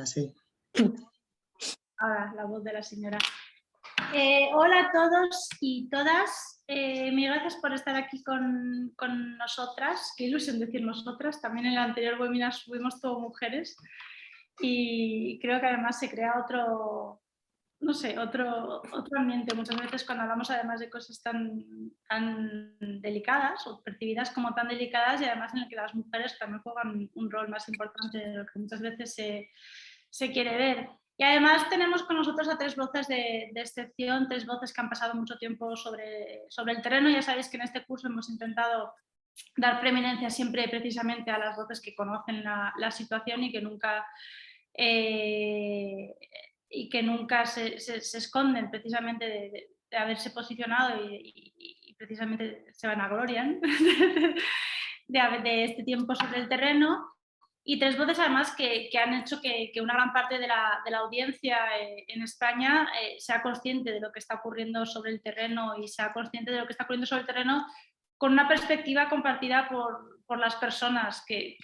Sí. Ahora, la voz de la señora. Hola a todos y todas. Mil gracias por estar aquí con nosotras. Qué ilusión decir nosotras. También en el anterior webinar subimos todo mujeres. Y creo que además se crea otro, no sé, otro ambiente. Muchas veces cuando hablamos además de cosas tan delicadas o percibidas como tan delicadas, y además en el que las mujeres también juegan un rol más importante de lo que muchas veces se quiere ver. Y además tenemos con nosotros a tres voces de excepción, tres voces que han pasado mucho tiempo sobre el terreno. Ya sabéis que en este curso hemos intentado dar preeminencia siempre precisamente a las voces que conocen la situación y que nunca se esconden precisamente de haberse posicionado y precisamente se vanaglorian de este tiempo sobre el terreno. Y tres voces además que han hecho que una gran parte de la audiencia en España sea consciente de lo que está ocurriendo sobre el terreno y sea consciente de lo que está ocurriendo sobre el terreno con una perspectiva compartida por las personas que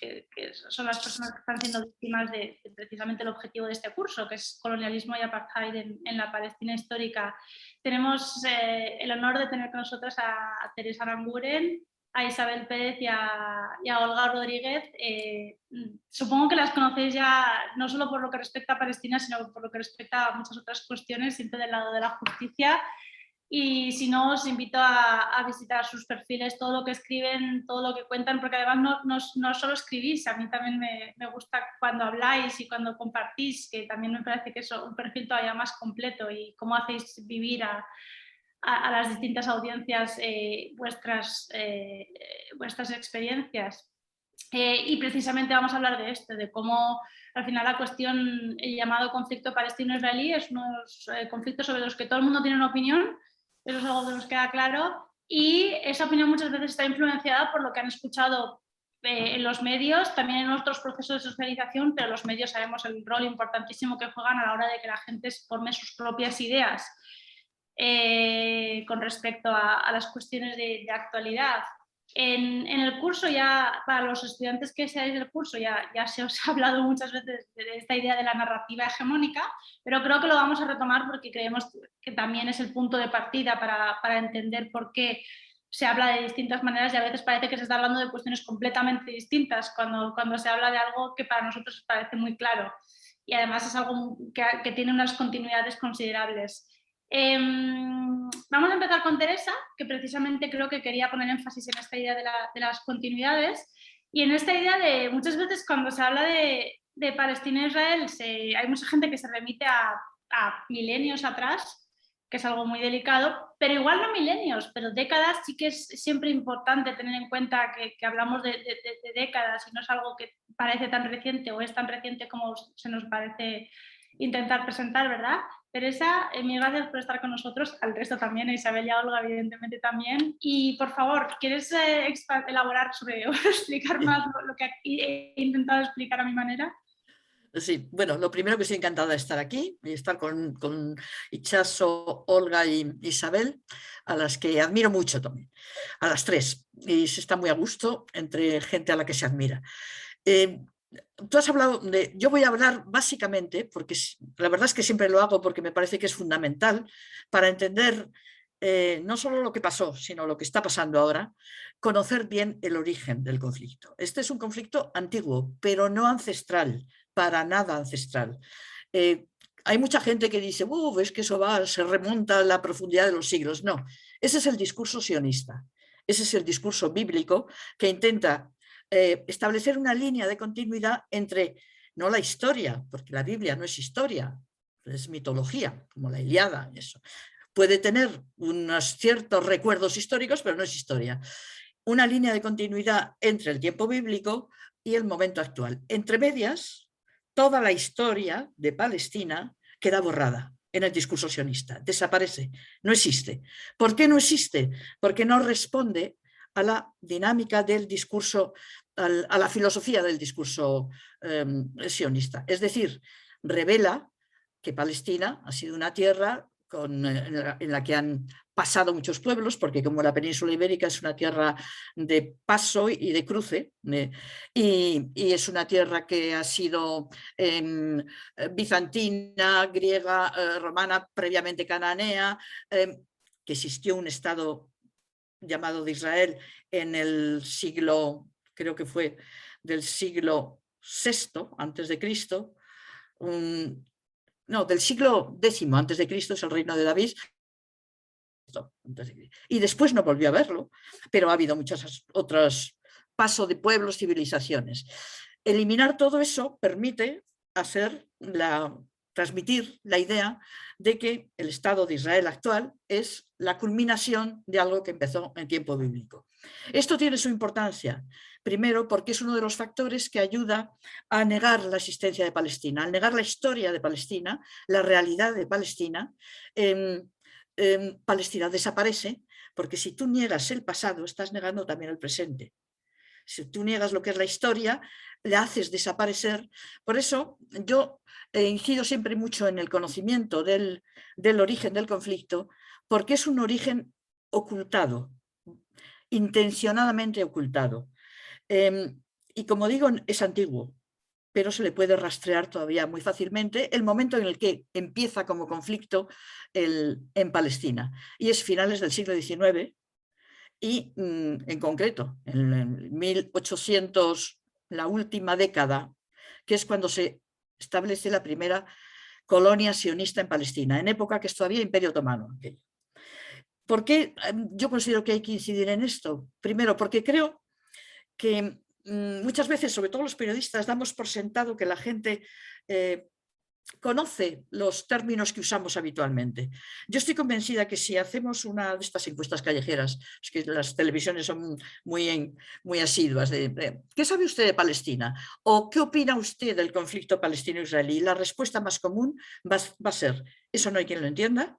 son las personas que están siendo víctimas de precisamente el objetivo de este curso, que es colonialismo y apartheid en la Palestina histórica. Tenemos el honor de tener con nosotros a Teresa Aranguren, a Isabel Pérez y a Olga Rodríguez. Supongo que las conocéis ya no solo por lo que respecta a Palestina, sino por lo que respecta a muchas otras cuestiones, siempre del lado de la justicia. Y si no, os invito a visitar sus perfiles, todo lo que escriben, todo lo que cuentan, porque además no solo escribís, a mí también me gusta cuando habláis y cuando compartís, que también me parece que es un perfil todavía más completo, y cómo hacéis vivir a las distintas audiencias vuestras experiencias. Y precisamente vamos a hablar de esto, de cómo al final la cuestión, el llamado conflicto palestino-israelí, es unos conflictos sobre los que todo el mundo tiene una opinión. Eso es algo que nos queda claro, y esa opinión muchas veces está influenciada por lo que han escuchado en los medios, también en otros procesos de socialización, pero los medios sabemos el rol importantísimo que juegan a la hora de que la gente forme sus propias ideas con respecto a las cuestiones de actualidad. En el curso, ya para los estudiantes que seáis del curso, ya se os ha hablado muchas veces de esta idea de la narrativa hegemónica, pero creo que lo vamos a retomar porque creemos que también es el punto de partida para entender por qué se habla de distintas maneras, y a veces parece que se está hablando de cuestiones completamente distintas cuando se habla de algo que para nosotros parece muy claro, y además es algo que tiene unas continuidades considerables. Vamos a empezar con Teresa, que precisamente creo que quería poner énfasis en esta idea de las continuidades, y en esta idea de muchas veces cuando se habla de Palestina e Israel hay mucha gente que se remite a milenios atrás, que es algo muy delicado, pero igual no milenios, pero décadas. Sí que es siempre importante tener en cuenta que hablamos de décadas y no es algo que parece tan reciente o es tan reciente como se nos parece intentar presentar, ¿verdad? Teresa, mil gracias por estar con nosotros, al resto también, a Isabel y a Olga evidentemente también, y por favor, ¿quieres elaborar sobre o explicar más lo que he intentado explicar a mi manera? Sí, bueno, lo primero que estoy encantada de estar aquí y estar con Itxaso, Olga y Isabel, a las que admiro mucho también, a las tres, y se está muy a gusto entre gente a la que se admira. Tú has hablado de, yo voy a hablar básicamente, porque la verdad es que siempre lo hago porque me parece que es fundamental para entender no solo lo que pasó, sino lo que está pasando ahora, conocer bien el origen del conflicto. Este es un conflicto antiguo, pero no ancestral, para nada ancestral. Hay mucha gente que dice, es que eso se remonta a la profundidad de los siglos. No, ese es el discurso sionista, ese es el discurso bíblico que intenta establecer una línea de continuidad entre, no la historia, porque la Biblia no es historia, es mitología, como la Ilíada, eso. Puede tener unos ciertos recuerdos históricos, pero no es historia. Una línea de continuidad entre el tiempo bíblico y el momento actual. Entre medias, toda la historia de Palestina queda borrada en el discurso sionista, desaparece, no existe. ¿Por qué no existe? Porque no responde a la dinámica del discurso, a la filosofía del discurso sionista. Es decir, revela que Palestina ha sido una tierra en la que han pasado muchos pueblos, porque como la península ibérica es una tierra de paso y de cruce, y es una tierra que ha sido bizantina, griega, romana, previamente cananea, que existió un estado llamado de Israel en el siglo, creo que fue del siglo VI antes de Cristo, no, del siglo X antes de Cristo, es el reino de David, y después no volvió a verlo, pero ha habido muchos otros pasos de pueblos, civilizaciones. Eliminar todo eso permite transmitir la idea de que el Estado de Israel actual es la culminación de algo que empezó en tiempo bíblico. Esto tiene su importancia, primero porque es uno de los factores que ayuda a negar la existencia de Palestina, al negar la historia de Palestina, la realidad de Palestina. Palestina desaparece, porque si tú niegas el pasado, estás negando también el presente. Si tú niegas lo que es la historia, le haces desaparecer. Por eso yo incido siempre mucho en el conocimiento del origen del conflicto, porque es un origen ocultado, intencionadamente ocultado. Y como digo, es antiguo, pero se le puede rastrear todavía muy fácilmente el momento en el que empieza como conflicto en Palestina. Y es finales del siglo XIX y en concreto, en 1800, la última década, que es cuando se establece la primera colonia sionista en Palestina, en época que es todavía Imperio Otomano. ¿Por qué yo considero que hay que incidir en esto? Primero, porque creo que muchas veces, sobre todo los periodistas, damos por sentado que la gente conoce los términos que usamos habitualmente. Yo estoy convencida que si hacemos una de estas encuestas callejeras, es que las televisiones son muy asiduas, ¿qué sabe usted de Palestina? ¿O qué opina usted del conflicto palestino-israelí? La respuesta más común va a ser, eso no hay quien lo entienda,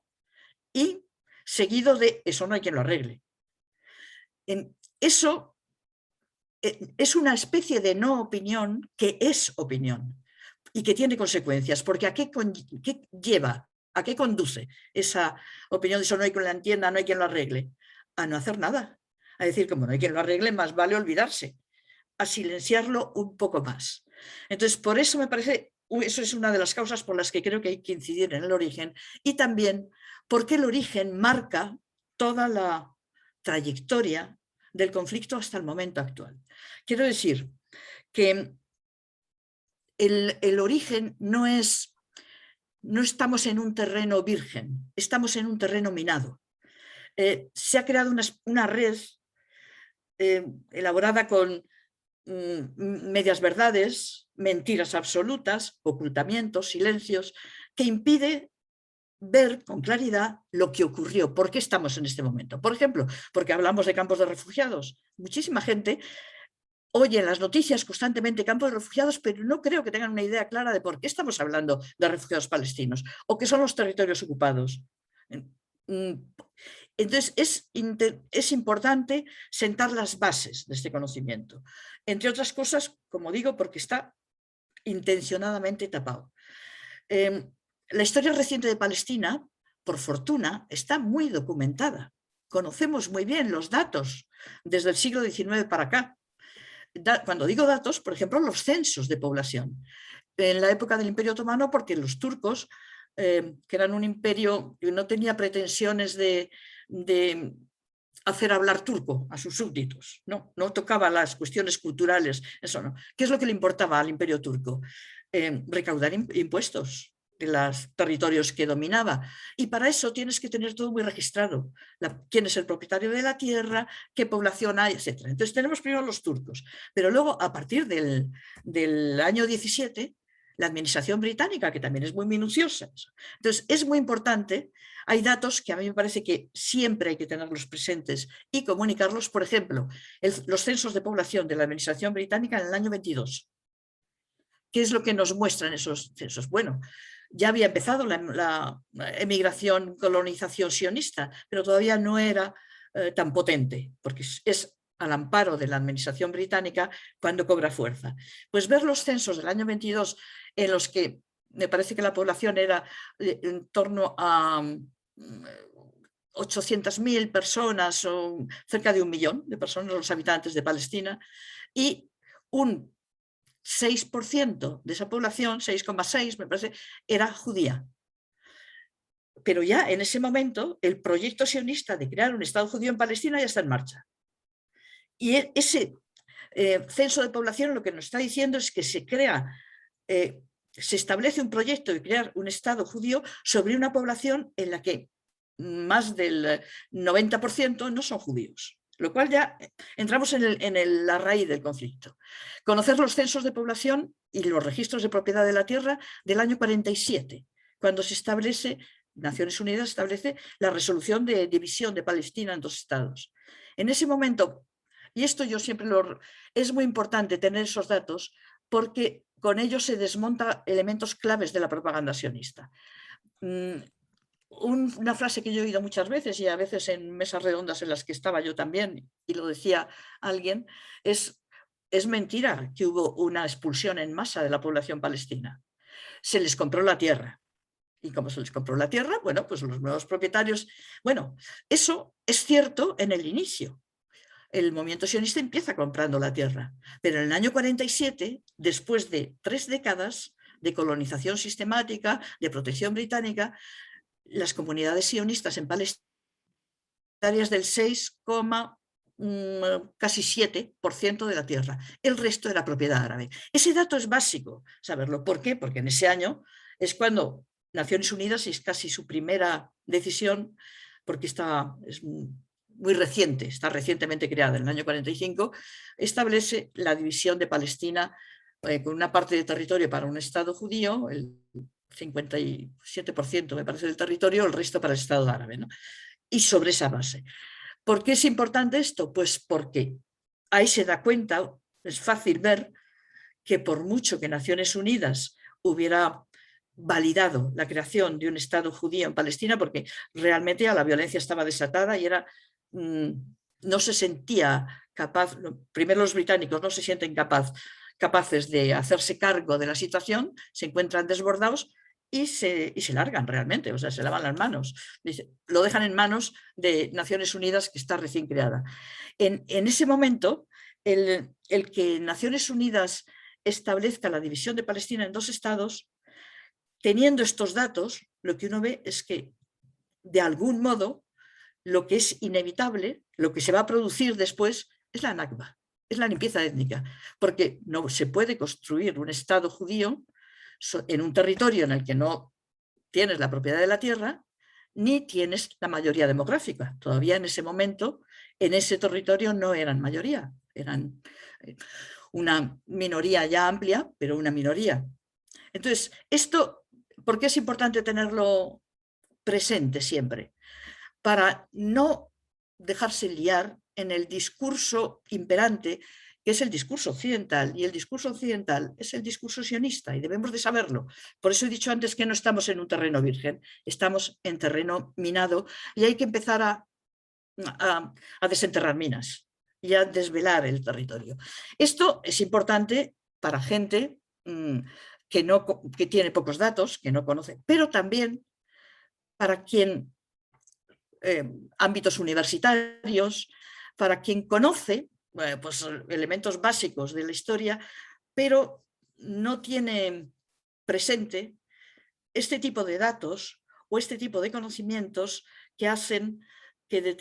y seguido de, eso no hay quien lo arregle. Eso es una especie de no opinión que es opinión y que tiene consecuencias, porque ¿a qué lleva? ¿A qué conduce esa opinión de eso no hay quien la entienda, no hay quien lo arregle? A no hacer nada. A decir, como no hay quien lo arregle, más vale olvidarse. A silenciarlo un poco más. Entonces, por eso me parece, eso es una de las causas por las que creo que hay que incidir en el origen, y también porque el origen marca toda la trayectoria del conflicto hasta el momento actual. Quiero decir que el origen no estamos en un terreno virgen, estamos en un terreno minado. Se ha creado una red elaborada con medias verdades, mentiras absolutas, ocultamientos, silencios, que impide ver con claridad lo que ocurrió, por qué estamos en este momento. Por ejemplo, porque hablamos de campos de refugiados. Muchísima gente oye en las noticias constantemente campos de refugiados, pero no creo que tengan una idea clara de por qué estamos hablando de refugiados palestinos o qué son los territorios ocupados. Entonces, es importante sentar las bases de este conocimiento. Entre otras cosas, como digo, porque está intencionadamente tapado. La historia reciente de Palestina, por fortuna, está muy documentada. Conocemos muy bien los datos desde el siglo XIX para acá. Cuando digo datos, por ejemplo, los censos de población. En la época del Imperio Otomano, porque los turcos, que eran un imperio que no tenía pretensiones de hacer hablar turco a sus súbditos, no tocaba las cuestiones culturales, eso no. ¿Qué es lo que le importaba al Imperio turco? Recaudar impuestos de los territorios que dominaba, y para eso tienes que tener todo muy registrado, quién es el propietario de la tierra, qué población hay, etc. Entonces tenemos primero los turcos, pero luego a partir del año 17, la administración británica, que también es muy minuciosa. Entonces es muy importante, hay datos que a mí me parece que siempre hay que tenerlos presentes y comunicarlos. Por ejemplo, los censos de población de la administración británica en el año 22. ¿Qué es lo que nos muestran esos censos? Bueno, ya había empezado la emigración, colonización sionista, pero todavía no era tan potente, porque es al amparo de la administración británica cuando cobra fuerza. Pues ver los censos del año 22, en los que me parece que la población era en torno a 800.000 personas o cerca de 1 millón de personas, los habitantes de Palestina, y un 6% de esa población, 6,6 me parece, era judía. Pero ya en ese momento el proyecto sionista de crear un Estado judío en Palestina ya está en marcha. Y ese censo de población lo que nos está diciendo es que se establece un proyecto de crear un Estado judío sobre una población en la que más del 90% no son judíos, lo cual ya entramos en la raíz del conflicto. Conocer los censos de población y los registros de propiedad de la tierra del año 47, cuando se establece, Naciones Unidas establece la resolución de división de Palestina en 2 estados. En ese momento, y esto yo siempre es muy importante tener esos datos porque con ellos se desmonta elementos claves de la propaganda sionista. Una frase que yo he oído muchas veces y a veces en mesas redondas en las que estaba yo también, y lo decía alguien, es mentira que hubo una expulsión en masa de la población palestina. Se les compró la tierra. Y como se les compró la tierra, bueno, pues los nuevos propietarios... Bueno, eso es cierto en el inicio. El movimiento sionista empieza comprando la tierra, pero en el año 47, después de 3 décadas de colonización sistemática, de protección británica, las comunidades sionistas en Palestina del 6, casi 7% de la tierra. El resto era propiedad árabe. Ese dato es básico saberlo. ¿Por qué? Porque en ese año es cuando Naciones Unidas, es casi su primera decisión, porque es muy reciente, está recientemente creada, en el año 45, establece la división de Palestina con una parte de territorio para un Estado judío, el 57% me parece del territorio, el resto para el Estado árabe, ¿no? Y sobre esa base. ¿Por qué es importante esto? Pues porque ahí se da cuenta, es fácil ver que por mucho que Naciones Unidas hubiera validado la creación de un Estado judío en Palestina, porque realmente ya la violencia estaba desatada y no se sentía capaz, primero los británicos no se sienten capaces de hacerse cargo de la situación, se encuentran desbordados y se largan realmente, o sea, se lavan las manos. Lo dejan en manos de Naciones Unidas, que está recién creada. En ese momento, el que Naciones Unidas establezca la división de Palestina en 2 estados, teniendo estos datos, lo que uno ve es que, de algún modo, lo que es inevitable, lo que se va a producir después, es la Nakba, es la limpieza étnica, porque no se puede construir un Estado judío en un territorio en el que no tienes la propiedad de la tierra, ni tienes la mayoría demográfica. Todavía en ese momento, en ese territorio no eran mayoría, eran una minoría ya amplia, pero una minoría. Entonces, esto, ¿por qué es importante tenerlo presente siempre? Para no dejarse liar en el discurso imperante, que es el discurso occidental, y el discurso occidental es el discurso sionista, y debemos de saberlo. Por eso he dicho antes que no estamos en un terreno virgen, estamos en terreno minado, y hay que empezar a desenterrar minas y a desvelar el territorio. Esto es importante para gente que tiene pocos datos, que no conoce, pero también para quien ámbitos universitarios, para quien conoce pues, elementos básicos de la historia, pero no tiene presente este tipo de datos o este tipo de conocimientos que hacen que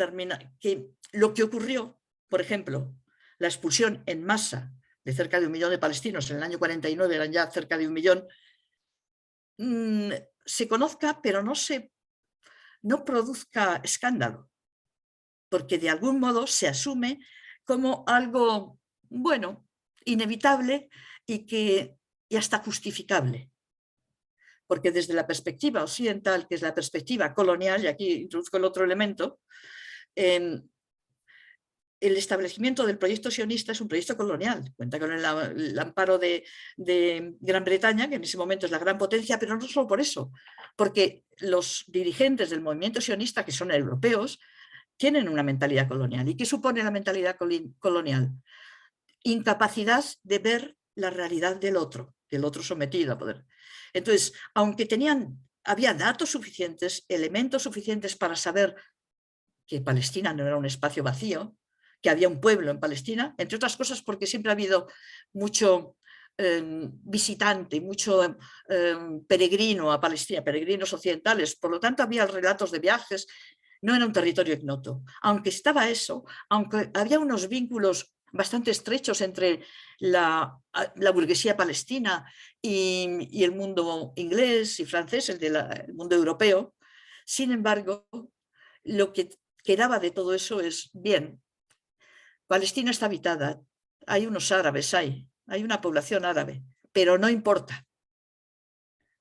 lo que ocurrió, por ejemplo, la expulsión en masa de cerca de 1 millón de palestinos, en el año 49 eran ya cerca de 1 millón, se conozca, pero no produzca escándalo, porque de algún modo se asume como algo, bueno, inevitable y hasta justificable. Porque desde la perspectiva occidental, que es la perspectiva colonial, y aquí introduzco el otro elemento, el establecimiento del proyecto sionista es un proyecto colonial, cuenta con el amparo de Gran Bretaña, que en ese momento es la gran potencia, pero no solo por eso, porque los dirigentes del movimiento sionista, que son europeos, tienen una mentalidad colonial. ¿Y qué supone la mentalidad colonial? Incapacidad de ver la realidad del otro sometido a poder. Entonces, aunque tenían había datos suficientes, elementos suficientes para saber que Palestina no era un espacio vacío, que había un pueblo en Palestina, entre otras cosas porque siempre ha habido mucho visitante, mucho peregrino a Palestina, peregrinos occidentales, por lo tanto había relatos de viajes, no era un territorio ignoto. Aunque estaba eso, aunque había unos vínculos bastante estrechos entre la burguesía palestina y el mundo inglés y francés, el mundo europeo, sin embargo, lo que quedaba de todo eso es, bien, Palestina está habitada, hay unos árabes, hay una población árabe, pero no importa,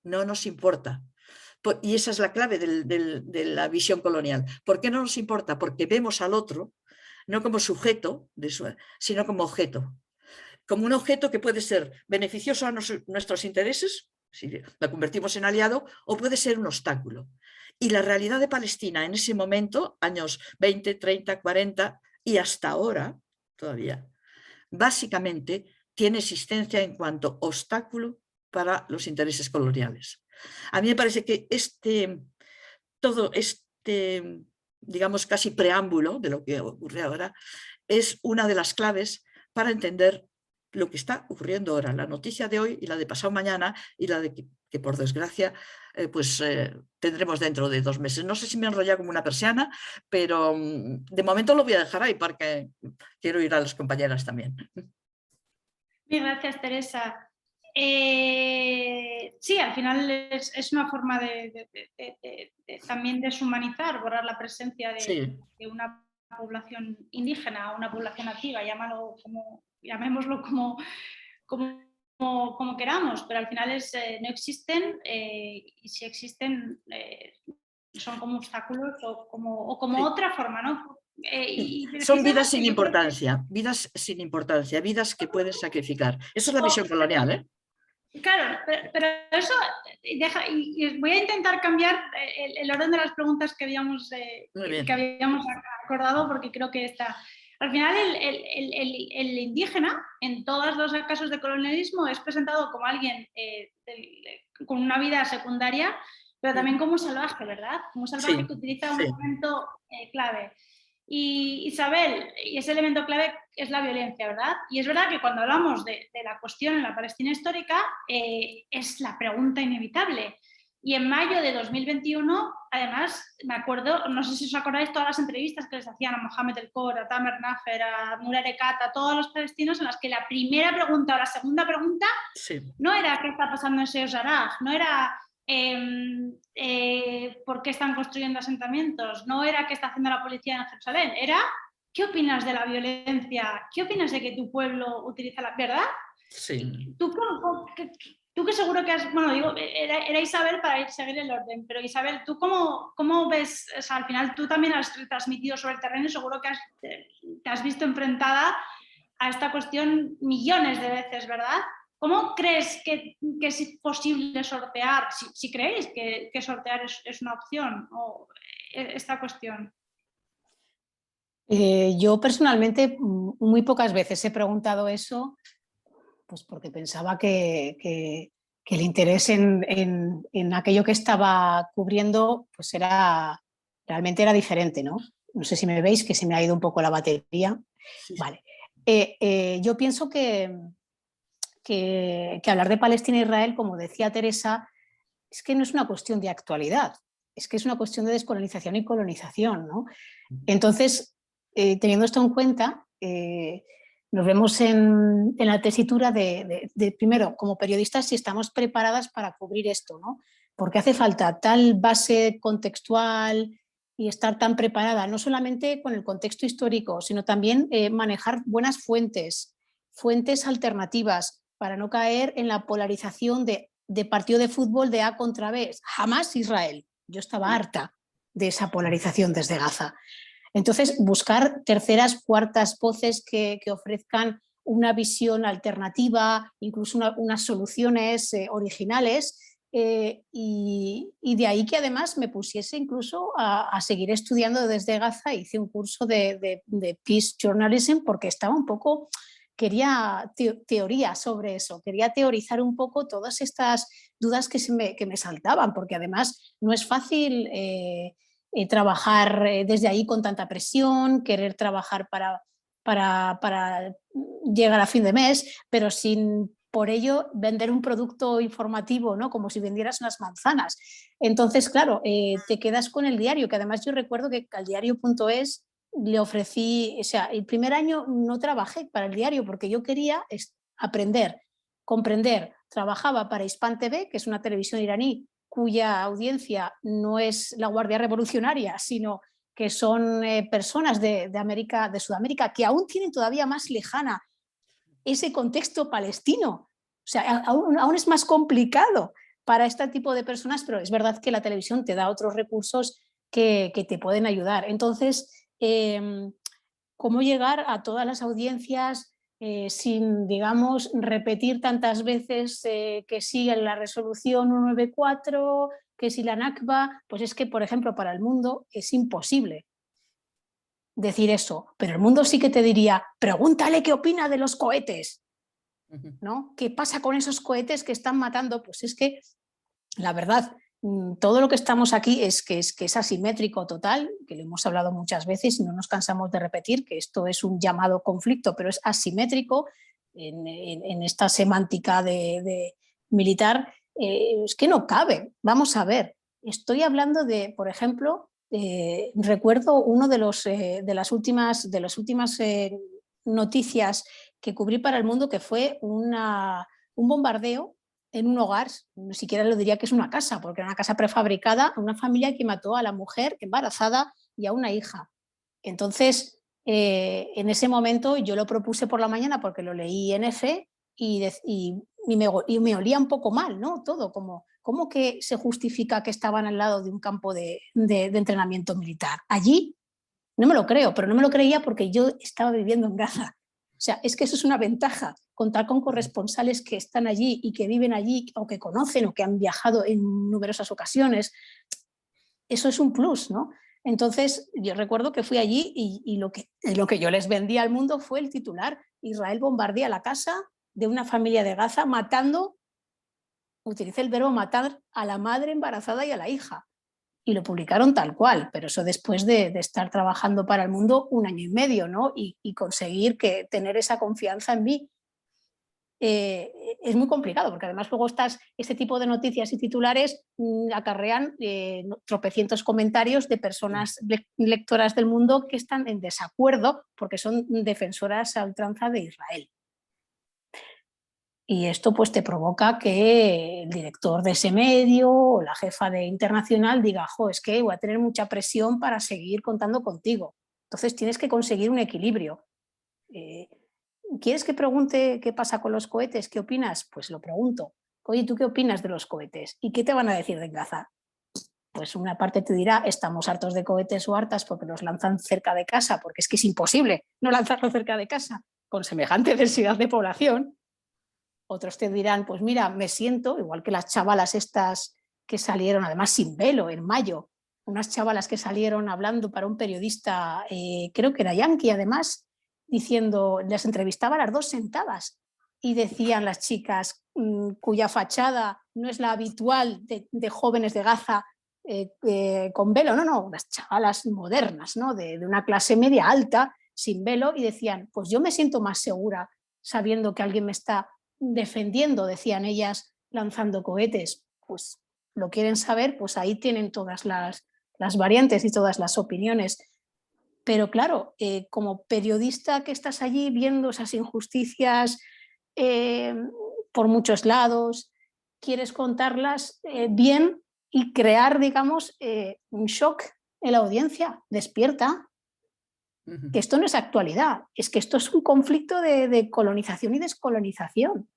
no nos importa. Y esa es la clave de la visión colonial. ¿Por qué no nos importa? Porque vemos al otro no como sujeto, sino como objeto. Como un objeto que puede ser beneficioso a nuestros intereses, si lo convertimos en aliado, o puede ser un obstáculo. Y la realidad de Palestina en ese momento, años 20, 30, 40 y hasta ahora todavía, básicamente tiene existencia en cuanto obstáculo para los intereses coloniales. A mí me parece que todo este, digamos, casi preámbulo de lo que ocurre ahora es una de las claves para entender lo que está ocurriendo ahora, la noticia de hoy y la de pasado mañana y la de que por desgracia tendremos dentro de 2 meses. No sé si me he enrollado como una persiana, pero de momento lo voy a dejar ahí porque quiero ir a las compañeras también. Bien, gracias, Teresa. Sí, al final es una forma también deshumanizar, borrar la presencia de una población indígena, una población nativa, llamémoslo como queramos, pero al final no existen y si existen son como obstáculos o como otra forma, ¿no? Son vidas sin importancia, vidas que puedes sacrificar. Eso es la visión colonial, ¿eh? Claro, pero eso y voy a intentar cambiar el orden de las preguntas que habíamos acordado porque creo que al final el indígena en todos los casos de colonialismo es presentado como alguien con una vida secundaria, pero también como un salvaje, ¿verdad? Como un salvaje que utiliza un elemento clave. Y Isabel, y ese elemento clave es la violencia, ¿verdad? Y es verdad que cuando hablamos de la cuestión en la Palestina histórica es la pregunta inevitable. Y en mayo de 2021, además, me acuerdo, no sé si os acordáis, todas las entrevistas que les hacían a Mohamed El Khor, a Tamer Nafer, a Nur Erekat, a todos los palestinos, en las que la primera pregunta o la segunda pregunta no era qué está pasando en Sheikh Jarrah, no era por qué están construyendo asentamientos, no era qué está haciendo la policía en Jerusalén, era ¿qué opinas de la violencia? ¿Qué opinas de que tu pueblo utiliza la verdad? Sí. Tú que seguro que has, bueno, digo, era Isabel para seguir el orden, pero Isabel, ¿tú cómo ves? O sea, al final tú también has transmitido sobre el terreno y seguro que te has visto enfrentada a esta cuestión millones de veces, ¿verdad? ¿Cómo crees que es posible sortear, si creéis que sortear es una opción, o esta cuestión? Yo personalmente muy pocas veces he preguntado eso, pues porque pensaba que el interés en aquello que estaba cubriendo pues realmente era diferente, ¿no? No sé si me veis, que se me ha ido un poco la batería. Sí. Vale. Yo pienso que hablar de Palestina e Israel, como decía Teresa, es que no es una cuestión de actualidad, es que es una cuestión de descolonización y colonización, ¿no? Entonces, teniendo esto en cuenta, nos vemos en la tesitura de, primero, como periodistas, si estamos preparadas para cubrir esto, ¿no? Porque hace falta tal base contextual y estar tan preparada, no solamente con el contexto histórico, sino también manejar buenas fuentes alternativas para no caer en la polarización de partido de fútbol de A contra B. Jamás Israel. Yo estaba harta de esa polarización desde Gaza. Entonces, buscar terceras, cuartas voces que ofrezcan una visión alternativa, incluso unas soluciones originales, y de ahí que además me pusiese incluso a seguir estudiando desde Gaza. Hice un curso de Peace Journalism porque estaba un poco quería teoría sobre eso, quería teorizar un poco todas estas dudas que me saltaban, porque además no es fácil trabajar desde ahí con tanta presión, querer trabajar para llegar a fin de mes, pero sin por ello vender un producto informativo, ¿no? Como si vendieras unas manzanas. Entonces, claro, te quedas con el diario, que además yo recuerdo que al diario.es le ofrecí, o sea, el primer año no trabajé para el diario porque yo quería aprender, comprender. Trabajaba para Hispan TV, que es una televisión iraní cuya audiencia no es la Guardia Revolucionaria, sino que son personas de América, de Sudamérica, que aún tienen todavía más lejana ese contexto palestino. O sea, aún es más complicado para este tipo de personas, pero es verdad que la televisión te da otros recursos que te pueden ayudar. Entonces, ¿cómo llegar a todas las audiencias sin, digamos, repetir tantas veces que sí en la resolución 194, que si la Nakba? Pues es que, por ejemplo, para el mundo es imposible decir eso, pero el mundo sí que te diría, pregúntale qué opina de los cohetes, ¿no? ¿Qué pasa con esos cohetes que están matando? Pues es que, la verdad, todo lo que estamos aquí es que es asimétrico total, que lo hemos hablado muchas veces y no nos cansamos de repetir que esto es un llamado conflicto, pero es asimétrico en esta semántica de militar, es que no cabe. Vamos a ver, estoy hablando de, por ejemplo, recuerdo uno de las últimas noticias que cubrí para El Mundo, que fue un bombardeo en un hogar, ni siquiera lo diría que es una casa, porque era una casa prefabricada, una familia que mató a la mujer embarazada y a una hija. Entonces, en ese momento yo lo propuse por la mañana porque lo leí en EFE y me olía un poco mal, ¿no? Todo, ¿cómo que se justifica que estaban al lado de un campo de entrenamiento militar? Allí no me lo creo, pero no me lo creía porque yo estaba viviendo en Gaza. O sea, es que eso es una ventaja, contar con corresponsales que están allí y que viven allí o que conocen o que han viajado en numerosas ocasiones. Eso es un plus, ¿no? Entonces, yo recuerdo que fui allí y lo que yo les vendía al mundo fue el titular: Israel bombardea la casa de una familia de Gaza matando, utilicé el verbo matar, a la madre embarazada y a la hija. Y lo publicaron tal cual, pero eso después de estar trabajando para el mundo 1 año y medio, ¿no? Y conseguir tener esa confianza en mí. Es muy complicado, porque además luego este tipo de noticias y titulares acarrean tropecientos comentarios de personas lectoras del mundo que están en desacuerdo porque son defensoras a ultranza de Israel. Y esto pues te provoca que el director de ese medio o la jefa de internacional diga, jo, es que voy a tener mucha presión para seguir contando contigo. Entonces tienes que conseguir un equilibrio. ¿Quieres que pregunte qué pasa con los cohetes? ¿Qué opinas? Pues lo pregunto. Oye, ¿tú qué opinas de los cohetes? ¿Y qué te van a decir de Gaza? Pues una parte te dirá, estamos hartos de cohetes o hartas porque los lanzan cerca de casa, porque es que es imposible no lanzarlo cerca de casa con semejante densidad de población. Otros te dirán, pues mira, me siento, igual que las chavalas estas que salieron, además sin velo, en mayo, unas chavalas que salieron hablando para un periodista, creo que era yanqui además, diciendo, les entrevistaba a las dos sentadas y decían las chicas cuya fachada no es la habitual de jóvenes de Gaza con velo, no, las chavalas modernas, ¿no? de una clase media alta, sin velo, y decían, pues yo me siento más segura sabiendo que alguien me está defendiendo, decían ellas, lanzando cohetes. Pues lo quieren saber, pues ahí tienen todas las variantes y todas las opiniones. Pero claro, como periodista que estás allí viendo esas injusticias por muchos lados, quieres contarlas bien y crear, digamos, un shock en la audiencia. Despierta, que esto no es actualidad, es que esto es un conflicto de colonización y descolonización.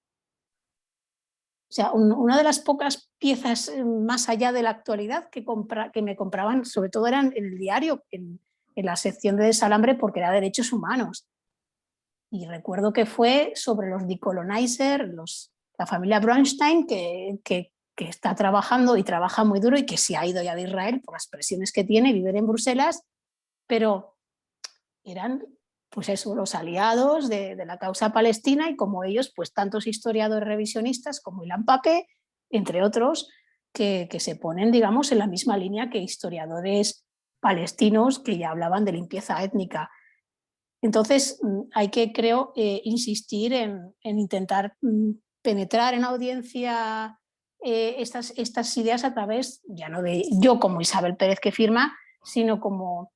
O sea, una de las pocas piezas más allá de la actualidad que me compraban, sobre todo eran en el diario, en la sección de Desalambre, porque era derechos humanos. Y recuerdo que fue sobre los decolonizers, la familia Bronstein, que está trabajando y trabaja muy duro y que se ha ido ya de Israel por las presiones que tiene, viven en Bruselas, pero eran pues eso, los aliados de la causa palestina, y como ellos, pues tantos historiadores revisionistas como Ilan Paqué, entre otros, que se ponen, digamos, en la misma línea que historiadores palestinos que ya hablaban de limpieza étnica. Entonces, hay que, creo, insistir en intentar penetrar en la audiencia estas ideas a través, ya no de yo como Isabel Pérez que firma, sino como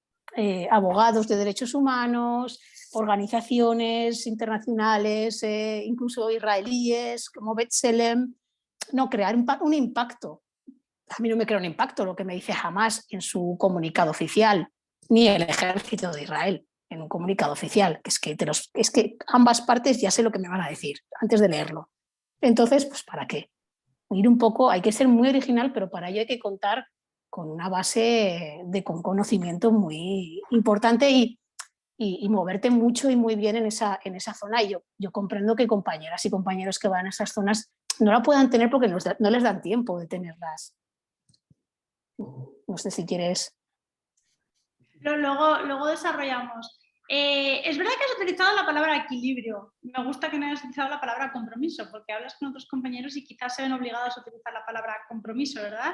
abogados de derechos humanos, organizaciones internacionales, incluso israelíes, como B'Tselem, no, crear un impacto. A mí no me crea un impacto lo que me dice Hamás en su comunicado oficial, ni el ejército de Israel en un comunicado oficial, que es que ambas partes ya sé lo que me van a decir antes de leerlo. Entonces, pues ¿para qué? Ir un poco, hay que ser muy original, pero para ello hay que contar con una base con conocimiento muy importante y moverte mucho y muy bien en esa zona. Y yo comprendo que compañeras y compañeros que van a esas zonas no la puedan tener porque no les dan tiempo de tenerlas. No sé si quieres. Luego desarrollamos. Es verdad que has utilizado la palabra equilibrio. Me gusta que no hayas utilizado la palabra compromiso, porque hablas con otros compañeros y quizás se ven obligados a utilizar la palabra compromiso, ¿verdad?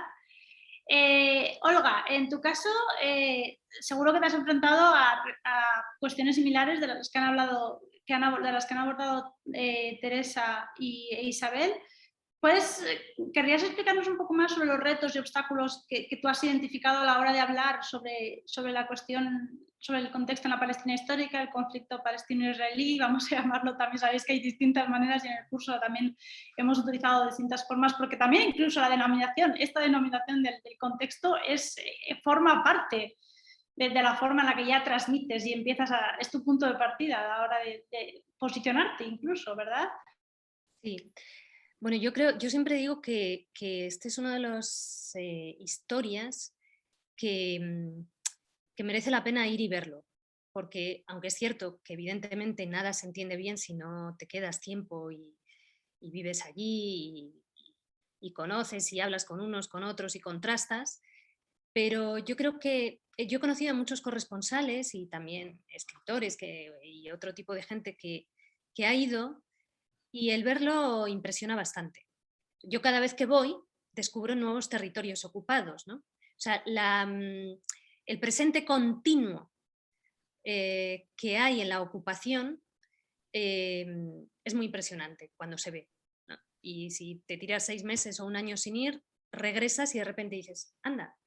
Olga, en tu caso, seguro que te has enfrentado a cuestiones similares de las que han hablado, de las que han abordado Teresa e Isabel. ¿Querrías explicarnos un poco más sobre los retos y obstáculos que tú has identificado a la hora de hablar sobre la cuestión, sobre el contexto en la Palestina histórica, el conflicto palestino-israelí? Vamos a llamarlo, también sabéis que hay distintas maneras y en el curso también hemos utilizado distintas formas, porque también incluso esta denominación del contexto forma parte de la forma en la que ya transmites y es tu punto de partida a la hora de posicionarte incluso, ¿verdad? Sí. Bueno, yo siempre digo que este es una de las historias que merece la pena ir y verlo, porque aunque es cierto que evidentemente nada se entiende bien si no te quedas tiempo y vives allí y conoces y hablas con unos, con otros y contrastas, pero yo creo que yo he conocido a muchos corresponsales y también escritores y otro tipo de gente que ha ido, y el verlo impresiona bastante. Yo cada vez que voy descubro nuevos territorios ocupados, ¿no? O sea, el presente continuo que hay en la ocupación es muy impresionante cuando se ve, ¿no? Y si te tiras 6 meses o un año sin ir, regresas y de repente dices, anda,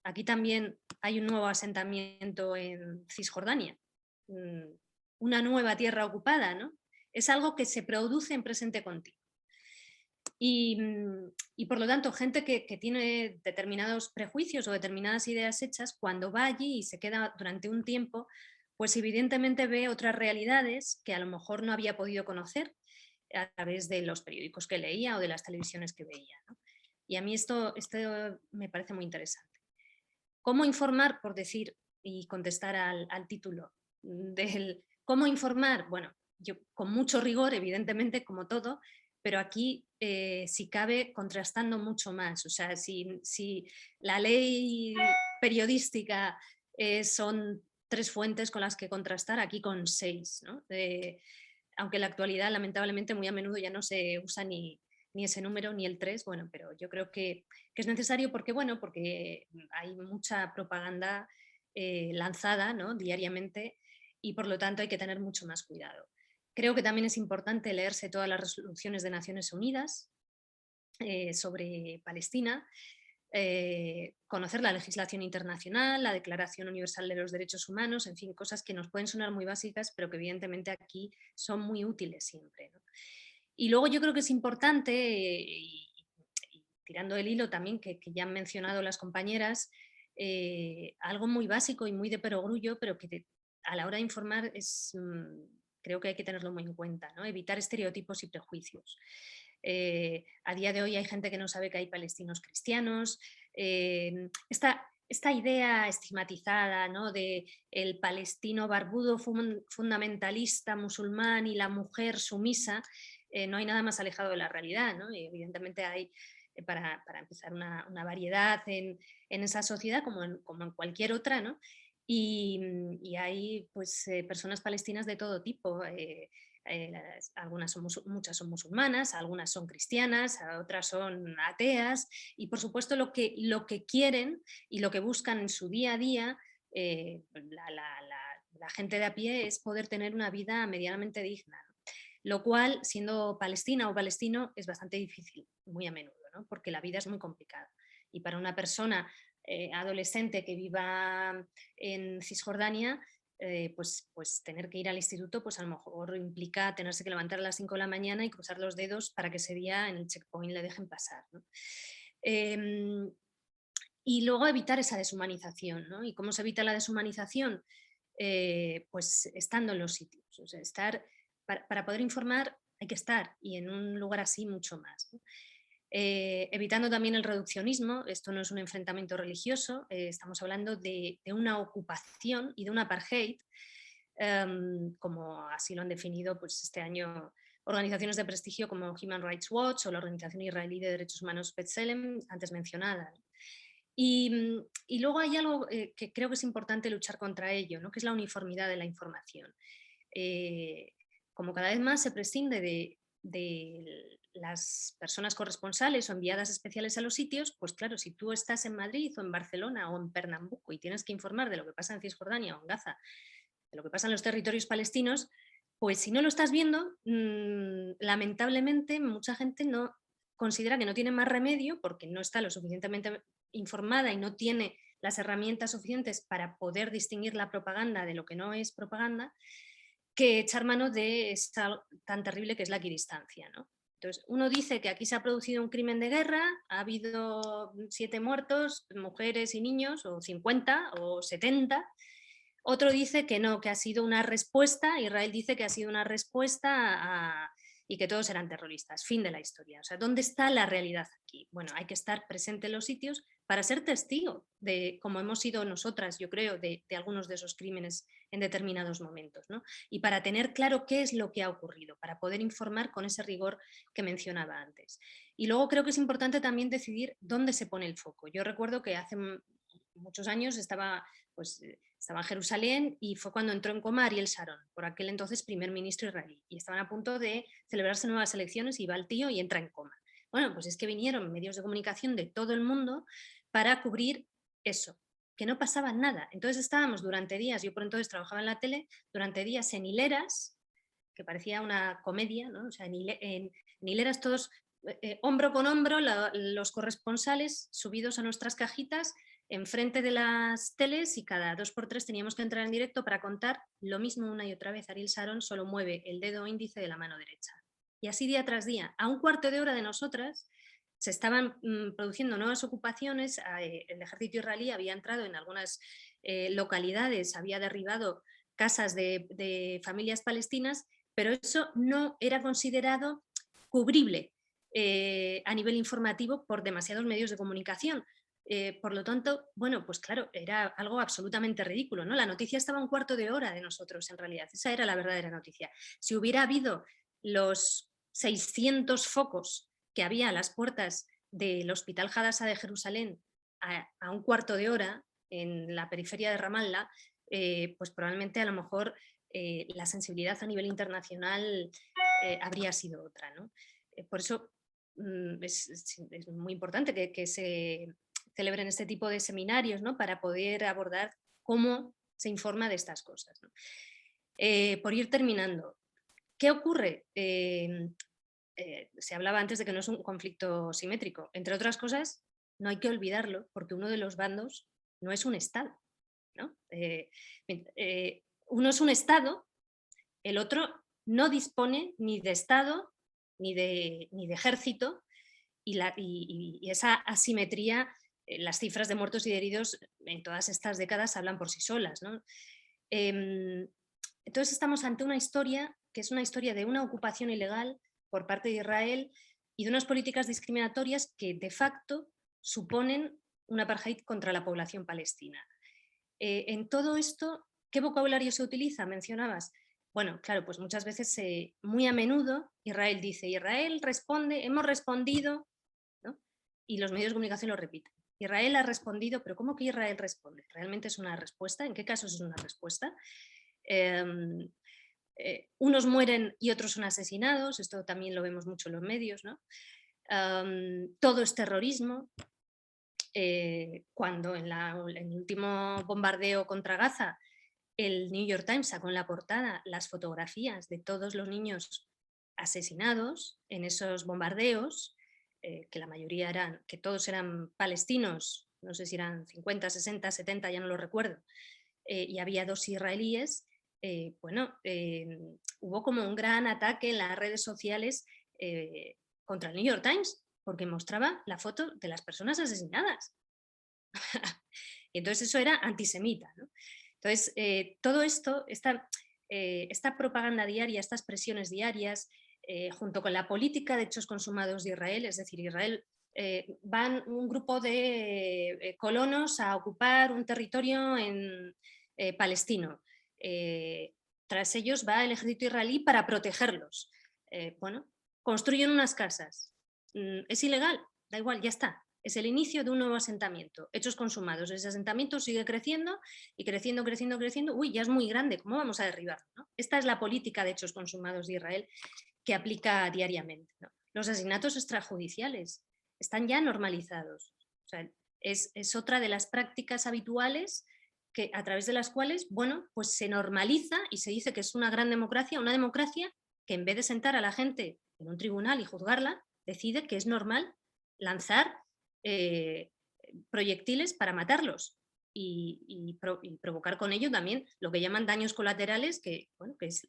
aquí también hay un nuevo asentamiento en Cisjordania, una nueva tierra ocupada, ¿no? Es algo que se produce en presente continuo. Y por lo tanto, gente que tiene determinados prejuicios o determinadas ideas hechas, cuando va allí y se queda durante un tiempo, pues evidentemente ve otras realidades que a lo mejor no había podido conocer a través de los periódicos que leía o de las televisiones que veía, ¿no? Y a mí esto me parece muy interesante. ¿Cómo informar, por decir y contestar al título del cómo informar? Bueno, yo con mucho rigor, evidentemente, como todo, pero aquí, si cabe, contrastando mucho más. O sea, si la ley periodística son 3 fuentes con las que contrastar, aquí con 6, ¿no? Aunque en la actualidad, lamentablemente, muy a menudo ya no se usa ni ese número ni el 3, bueno, pero yo creo que es necesario porque hay mucha propaganda lanzada, ¿no?, diariamente, y por lo tanto hay que tener mucho más cuidado. Creo que también es importante leerse todas las resoluciones de Naciones Unidas sobre Palestina, conocer la legislación internacional, la Declaración Universal de los Derechos Humanos, en fin, cosas que nos pueden sonar muy básicas, pero que evidentemente aquí son muy útiles siempre, ¿no? Y luego yo creo que es importante, y tirando el hilo también que ya han mencionado las compañeras, algo muy básico y muy de perogrullo, pero que a la hora de informar creo que hay que tenerlo muy en cuenta, ¿no? Evitar estereotipos y prejuicios. A día de hoy hay gente que no sabe que hay palestinos cristianos. Esta idea estigmatizada, ¿no?, de el palestino barbudo fundamentalista musulmán y la mujer sumisa, no hay nada más alejado de la realidad, ¿no? Y evidentemente hay, para empezar, una variedad en esa sociedad como en cualquier otra, ¿no? Y hay pues, personas palestinas de todo tipo. Muchas son musulmanas, algunas son cristianas, otras son ateas, y por supuesto lo que quieren y lo que buscan en su día a día la gente de a pie es poder tener una vida medianamente digna, ¿no? Lo cual, siendo palestina o palestino, es bastante difícil, muy a menudo, ¿no? Porque la vida es muy complicada. Y para una persona adolescente que viva en Cisjordania, pues tener que ir al instituto, pues a lo mejor implica tenerse que levantar a las 5 de la mañana y cruzar los dedos para que ese día en el checkpoint le dejen pasar, ¿no? Y luego evitar esa deshumanización, ¿no? ¿Y cómo se evita la deshumanización? Pues estando en los sitios. O sea, para poder informar hay que estar, y en un lugar así mucho más, ¿no? Evitando también el reduccionismo. Esto no es un enfrentamiento religioso, estamos hablando de una ocupación y de un apartheid, como así lo han definido pues, este año organizaciones de prestigio como Human Rights Watch o la Organización Israelí de Derechos Humanos B'Tselem, antes mencionada. Y luego hay algo que creo que es importante luchar contra ello, ¿no? Que es la uniformidad de la información. Como cada vez más se prescinde de las personas corresponsales o enviadas especiales a los sitios, pues claro, si tú estás en Madrid o en Barcelona o en Pernambuco y tienes que informar de lo que pasa en Cisjordania o en Gaza, de lo que pasa en los territorios palestinos, pues si no lo estás viendo, lamentablemente mucha gente no considera que no tiene más remedio porque no está lo suficientemente informada y no tiene las herramientas suficientes para poder distinguir la propaganda de lo que no es propaganda, que echar mano de esta tan terrible que es la equidistancia, ¿no? Entonces, uno dice que aquí se ha producido un crimen de guerra, ha habido 7 muertos, mujeres y niños, o 50 o 70. Otro dice que no, que ha sido una respuesta, Israel dice que ha sido una respuesta y que todos eran terroristas. Fin de la historia. O sea, ¿dónde está la realidad aquí? Bueno, hay que estar presente en los sitios para ser testigo de, como hemos sido nosotras, yo creo, de algunos de esos crímenes en determinados momentos, ¿no? Y para tener claro qué es lo que ha ocurrido, para poder informar con ese rigor que mencionaba antes. Y luego creo que es importante también decidir dónde se pone el foco. Yo recuerdo que hace muchos años estaba en Jerusalén y fue cuando entró en coma Ariel Sharon, por aquel entonces primer ministro israelí, y estaban a punto de celebrarse nuevas elecciones y va el tío y entra en coma. Bueno, pues es que vinieron medios de comunicación de todo el mundo para cubrir eso, que no pasaba nada. Entonces estábamos durante días, yo por entonces trabajaba en la tele, durante días en hileras, que parecía una comedia, ¿no? O sea, en hileras todos, hombro con hombro, los corresponsales subidos a nuestras cajitas, enfrente de las teles, y cada 2x3 teníamos que entrar en directo para contar lo mismo una y otra vez. Ariel Sharon solo mueve el dedo índice de la mano derecha. Y así día tras día, a un cuarto de hora de nosotras, se estaban produciendo nuevas ocupaciones. El ejército israelí había entrado en algunas localidades, había derribado casas de familias palestinas, pero eso no era considerado cubrible a nivel informativo por demasiados medios de comunicación. Por lo tanto, bueno, pues claro, era algo absolutamente ridículo, ¿no? La noticia estaba a un cuarto de hora de nosotros, en realidad. Esa era la verdadera noticia. Si hubiera habido los 600 focos que había a las puertas del Hospital Hadassah de Jerusalén a un cuarto de hora en la periferia de Ramallah, pues probablemente a lo mejor la sensibilidad a nivel internacional habría sido otra, ¿no? Por eso es muy importante que se celebren este tipo de seminarios, ¿no? Para poder abordar cómo se informa de estas cosas, ¿no? Por ir terminando, ¿qué ocurre? Se hablaba antes de que no es un conflicto simétrico. Entre otras cosas, no hay que olvidarlo, porque uno de los bandos no es un Estado, ¿no? Uno es un Estado, el otro no dispone ni de Estado ni de ejército, y esa asimetría, las cifras de muertos y de heridos en todas estas décadas hablan por sí solas, ¿no? Entonces estamos ante una historia que es una historia de una ocupación ilegal por parte de Israel y de unas políticas discriminatorias que de facto suponen un apartheid contra la población palestina. En todo esto, ¿qué vocabulario se utiliza? Mencionabas. Bueno, claro, pues muchas veces, muy a menudo, Israel dice, Israel responde, hemos respondido, ¿no? Y los medios de comunicación lo repiten. Israel ha respondido, pero ¿cómo que Israel responde? ¿Realmente es una respuesta? ¿En qué casos es una respuesta? Unos mueren y otros son asesinados, esto también lo vemos mucho en los medios, ¿no? Todo es terrorismo. Cuando en el último bombardeo contra Gaza, el New York Times sacó en la portada las fotografías de todos los niños asesinados en esos bombardeos, que la mayoría que todos eran palestinos, no sé si eran 50, 60, 70, ya no lo recuerdo, y había 2 israelíes. Hubo como un gran ataque en las redes sociales contra el New York Times, porque mostraba la foto de las personas asesinadas. Y entonces eso era antisemita, ¿no? Entonces, todo esto, esta propaganda diaria, estas presiones diarias, junto con la política de hechos consumados de Israel, es decir, Israel van un grupo de colonos a ocupar un territorio palestino. Tras ellos va el ejército israelí para protegerlos. Construyen unas casas. ¿Es ilegal? Da igual, ya está. Es el inicio de un nuevo asentamiento. Hechos consumados. Ese asentamiento sigue creciendo y creciendo, creciendo, creciendo. Uy, ya es muy grande, ¿cómo vamos a derribarlo? ¿No? Esta es la política de hechos consumados de Israel que aplica diariamente, ¿no? Los asesinatos extrajudiciales están ya normalizados. O sea, es otra de las prácticas habituales a través de las cuales, pues se normaliza y se dice que es una gran democracia, una democracia que en vez de sentar a la gente en un tribunal y juzgarla, decide que es normal lanzar proyectiles para matarlos y provocar con ello también lo que llaman daños colaterales, que es pues,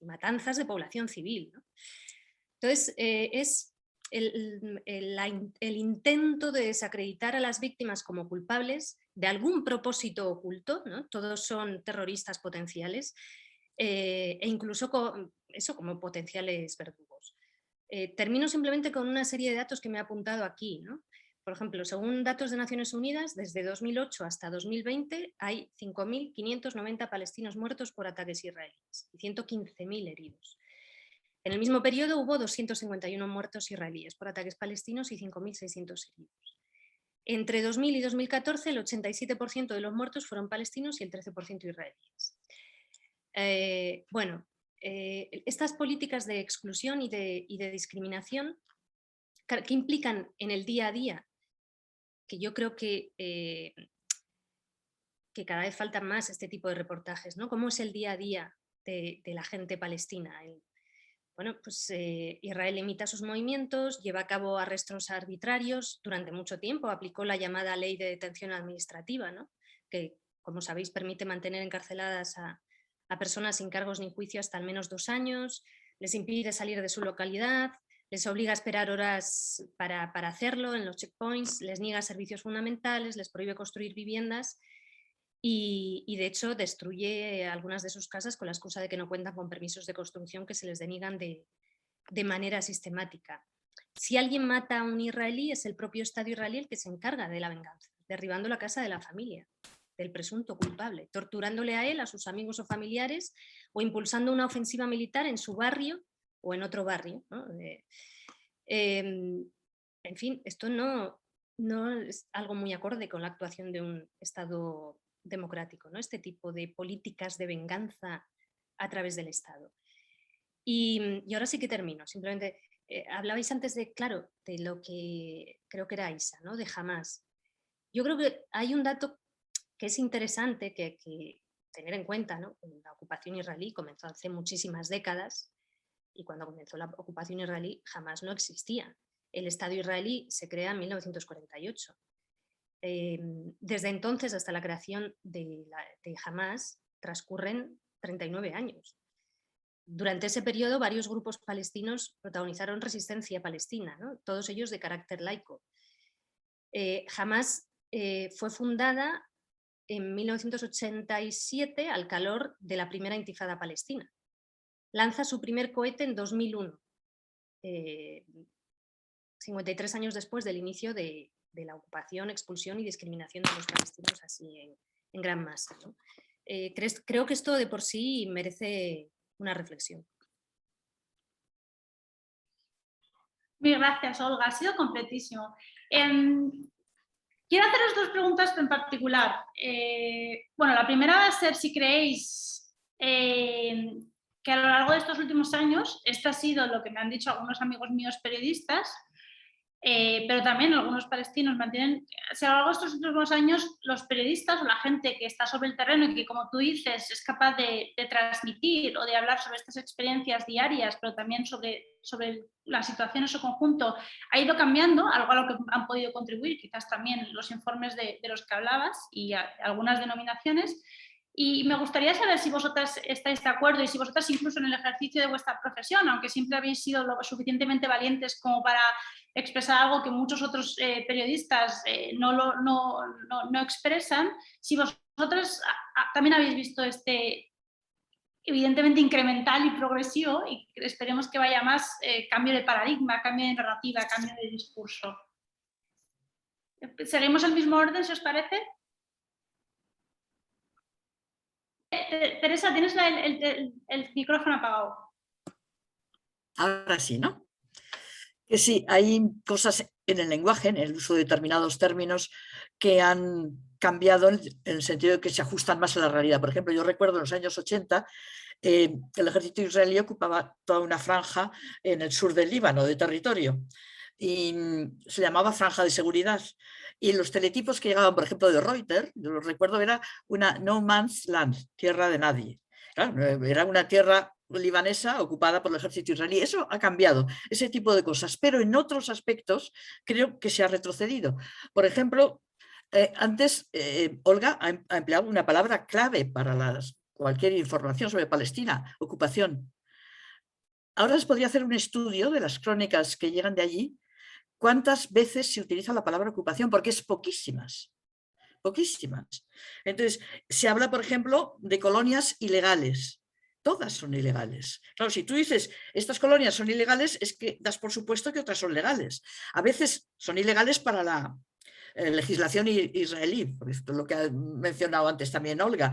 matanzas de población civil, ¿no? Entonces, es el intento de desacreditar a las víctimas como culpables de algún propósito oculto, ¿no? Todos son terroristas potenciales, e incluso como potenciales verdugos. Termino simplemente con una serie de datos que me he apuntado aquí, ¿no? Por ejemplo, según datos de Naciones Unidas, desde 2008 hasta 2020 hay 5.590 palestinos muertos por ataques israelíes y 115.000 heridos. En el mismo periodo hubo 251 muertos israelíes por ataques palestinos y 5.600 heridos. Entre 2000 y 2014 el 87% de los muertos fueron palestinos y el 13% israelíes. Estas políticas de exclusión y de discriminación que implican en el día a día, que yo creo que cada vez faltan más este tipo de reportajes, ¿no? ¿Cómo es el día a día de la gente palestina? Israel imita sus movimientos, lleva a cabo arrestos arbitrarios durante mucho tiempo, aplicó la llamada ley de detención administrativa, ¿no? Que, como sabéis, permite mantener encarceladas a personas sin cargos ni juicio hasta al menos 2 años, les impide salir de su localidad, les obliga a esperar horas para hacerlo en los checkpoints, les niega servicios fundamentales, les prohíbe construir viviendas y de hecho destruye algunas de sus casas con la excusa de que no cuentan con permisos de construcción que se les deniegan de manera sistemática. Si alguien mata a un israelí, es el propio Estado israelí el que se encarga de la venganza, derribando la casa de la familia del presunto culpable, torturándole a él, a sus amigos o familiares, o impulsando una ofensiva militar en su barrio o en otro barrio, ¿no? En fin, esto no es algo muy acorde con la actuación de un Estado democrático, ¿no? Este tipo de políticas de venganza a través del Estado. Y ahora sí que termino, simplemente hablabais antes de lo que creo que era Isa, ¿no? De Hamás. Yo creo que hay un dato que es interesante que tener en cuenta, ¿no? La ocupación israelí comenzó hace muchísimas décadas y cuando comenzó la ocupación israelí Hamás no existía. El Estado israelí se crea en 1948. Desde entonces hasta la creación de Hamás transcurren 39 años. Durante ese periodo varios grupos palestinos protagonizaron resistencia palestina, ¿no? Todos ellos de carácter laico. Hamás fue fundada en 1987 al calor de la primera intifada palestina. Lanza su primer cohete en 2001, 53 años después del inicio de la ocupación, expulsión y discriminación de los palestinos así en gran masa, ¿no? Creo que esto de por sí merece una reflexión. Mil gracias, Olga. Ha sido completísimo. haceros dos preguntas en particular. Bueno, la primera va a ser si creéis que a lo largo de estos últimos años, esto ha sido lo que me han dicho algunos amigos míos periodistas, pero también algunos palestinos mantienen, si a lo largo de estos últimos años los periodistas o la gente que está sobre el terreno y que, como tú dices, es capaz de transmitir o de hablar sobre estas experiencias diarias, pero también sobre la situación en su conjunto, ha ido cambiando, algo a lo que han podido contribuir quizás también los informes de los que hablabas y algunas denominaciones. Y me gustaría saber si vosotras estáis de acuerdo y si vosotras incluso en el ejercicio de vuestra profesión, aunque siempre habéis sido lo suficientemente valientes como para expresar algo que muchos otros periodistas no expresan, si vosotras también habéis visto evidentemente incremental y progresivo, y esperemos que vaya más cambio de paradigma, cambio de narrativa, cambio de discurso. ¿Seguimos el mismo orden, si os parece? Teresa, tienes el micrófono apagado. Ahora sí, ¿no? Que sí, hay cosas en el lenguaje, en el uso de determinados términos, que han cambiado en el sentido de que se ajustan más a la realidad. Por ejemplo, yo recuerdo en los años 80, el ejército israelí ocupaba toda una franja en el sur del Líbano, de territorio, y se llamaba franja de seguridad. Y los teletipos que llegaban, por ejemplo, de Reuters, yo lo recuerdo, era una no man's land, tierra de nadie. Claro, era una tierra libanesa ocupada por el ejército israelí. Eso ha cambiado, ese tipo de cosas, pero en otros aspectos creo que se ha retrocedido. Por ejemplo, antes Olga ha empleado una palabra clave para cualquier información sobre Palestina: ocupación. Ahora se podría hacer un estudio de las crónicas que llegan de allí, cuántas veces se utiliza la palabra ocupación, porque es poquísimas. Poquísimas. Entonces, se habla, por ejemplo, de colonias ilegales. Todas son ilegales. Claro, si tú dices estas colonias son ilegales, es que das por supuesto que otras son legales. A veces son ilegales para la legislación israelí, por esto lo que ha mencionado antes también Olga,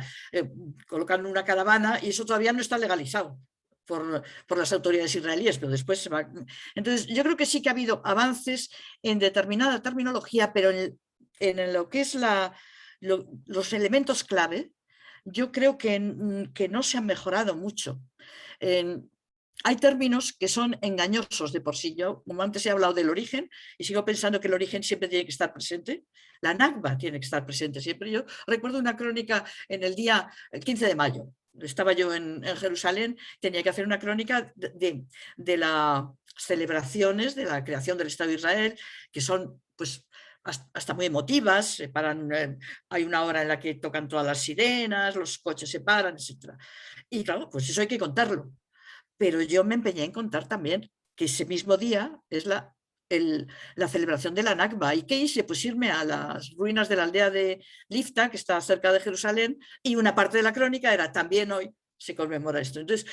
colocan una caravana y eso todavía no está legalizado por las autoridades israelíes, pero después se va. Entonces, yo creo que sí que ha habido avances en determinada terminología, pero en lo que es los elementos clave, yo creo que no se han mejorado mucho. Hay términos que son engañosos de por sí. Yo, como antes he hablado del origen, y sigo pensando que el origen siempre tiene que estar presente. La Nakba tiene que estar presente siempre. Yo recuerdo una crónica en el día 15 de mayo. Estaba yo en Jerusalén, tenía que hacer una crónica de las celebraciones de la creación del Estado de Israel, que son pues hasta muy emotivas. Hay una hora en la que tocan todas las sirenas, los coches se paran, etc. Y claro, pues eso hay que contarlo. Pero yo me empeñé en contar también que ese mismo día es la celebración de la Nakba. ¿Y qué hice? Pues irme a las ruinas de la aldea de Lifta, que está cerca de Jerusalén, y una parte de la crónica era también hoy se conmemora esto. Entonces,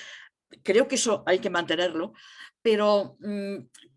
creo que eso hay que mantenerlo, pero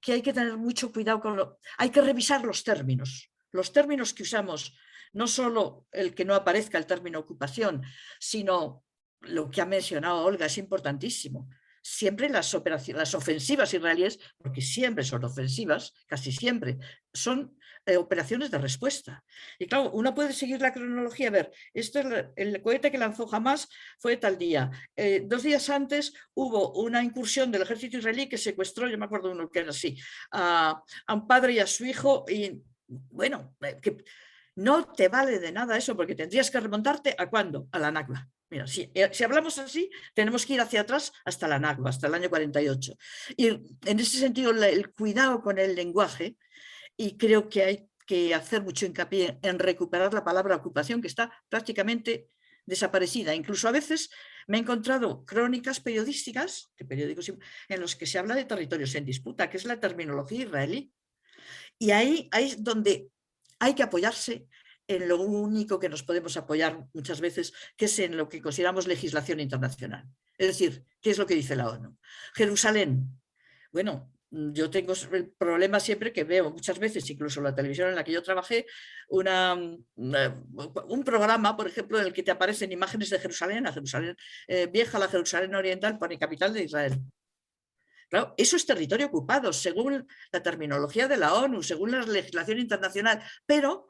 que hay que tener mucho cuidado hay que revisar los términos que usamos, no solo el que no aparezca el término ocupación, sino lo que ha mencionado Olga, es importantísimo. Siempre las ofensivas israelíes, porque siempre son ofensivas, casi siempre, son operaciones de respuesta. Y claro, uno puede seguir la cronología, a ver, esto es el cohete que lanzó Hamas fue tal día. 2 días antes hubo una incursión del ejército israelí que secuestró, yo me acuerdo uno que era así, a un padre y a su hijo, y bueno, que no te vale de nada eso, porque tendrías que remontarte ¿a cuándo? A la Nakba. Mira, si hablamos así, tenemos que ir hacia atrás hasta la Nakba, hasta el año 48. Y en ese sentido, el cuidado con el lenguaje, y creo que hay que hacer mucho hincapié en recuperar la palabra ocupación, que está prácticamente desaparecida. Incluso a veces me he encontrado crónicas periodísticas, de periódicos, en los que se habla de territorios en disputa, que es la terminología israelí. Y ahí es donde hay que apoyarse en lo único que nos podemos apoyar muchas veces, que es en lo que consideramos legislación internacional. Es decir, ¿qué es lo que dice la ONU? Jerusalén. Bueno, yo tengo el problema siempre que veo muchas veces, incluso en la televisión en la que yo trabajé, un programa, por ejemplo, en el que te aparecen imágenes de Jerusalén, la Jerusalén vieja, la Jerusalén oriental, pone capital de Israel. Claro, eso es territorio ocupado, según la terminología de la ONU, según la legislación internacional, pero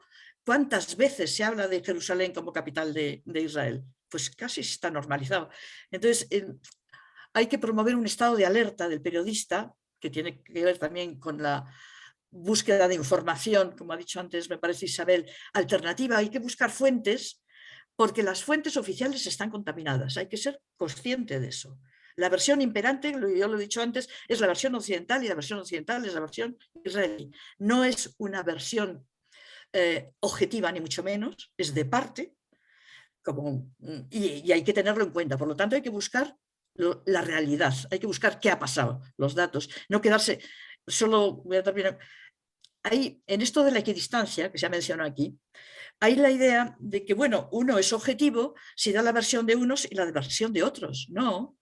¿cuántas veces se habla de Jerusalén como capital de Israel? Pues casi está normalizado. Entonces, hay que promover un estado de alerta del periodista, que tiene que ver también con la búsqueda de información, como ha dicho antes, me parece Isabel, alternativa. Hay que buscar fuentes, porque las fuentes oficiales están contaminadas. Hay que ser consciente de eso. La versión imperante, yo lo he dicho antes, es la versión occidental, y la versión occidental es la versión israelí. No es una versión objetiva, ni mucho menos, es de parte, y hay que tenerlo en cuenta. Por lo tanto, hay que buscar la realidad, hay que buscar qué ha pasado, los datos, no quedarse, solo voy a terminar. Hay, en esto de la equidistancia, que se ha mencionado aquí, hay la idea de que, bueno, uno es objetivo si da la versión de unos y la versión de otros. No,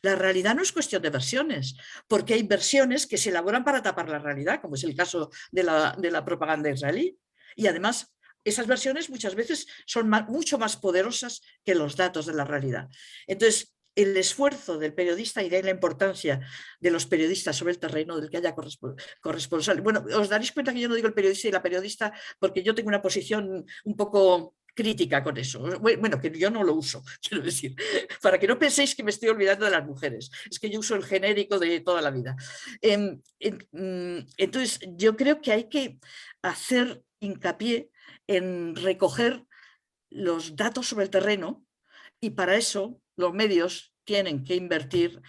la realidad no es cuestión de versiones, porque hay versiones que se elaboran para tapar la realidad, como es el caso de la propaganda israelí. Y además, esas versiones muchas veces son mucho más poderosas que los datos de la realidad. Entonces, el esfuerzo del periodista y de la importancia de los periodistas sobre el terreno, del que haya corresponsal. Bueno, os daréis cuenta que yo no digo el periodista y la periodista porque yo tengo una posición un poco crítica con eso. Bueno, que yo no lo uso, quiero decir, para que no penséis que me estoy olvidando de las mujeres. Es que yo uso el genérico de toda la vida. Entonces, yo creo que hay que hacer hincapié en recoger los datos sobre el terreno, y para eso los medios tienen que invertir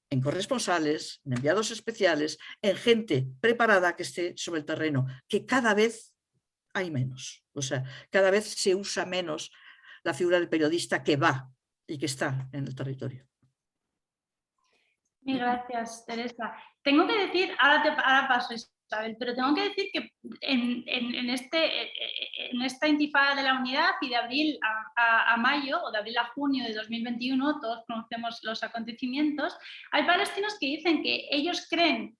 en corresponsales, en enviados especiales, en gente preparada que esté sobre el terreno, que cada vez hay menos. O sea, cada vez se usa menos la figura del periodista que va y que está en el territorio. Gracias, Teresa. Tengo que decir, ahora paso, Isabel, pero tengo que decir que en esta intifada de la unidad, y de abril a mayo, o de abril a junio de 2021, todos conocemos los acontecimientos, hay palestinos que dicen que ellos creen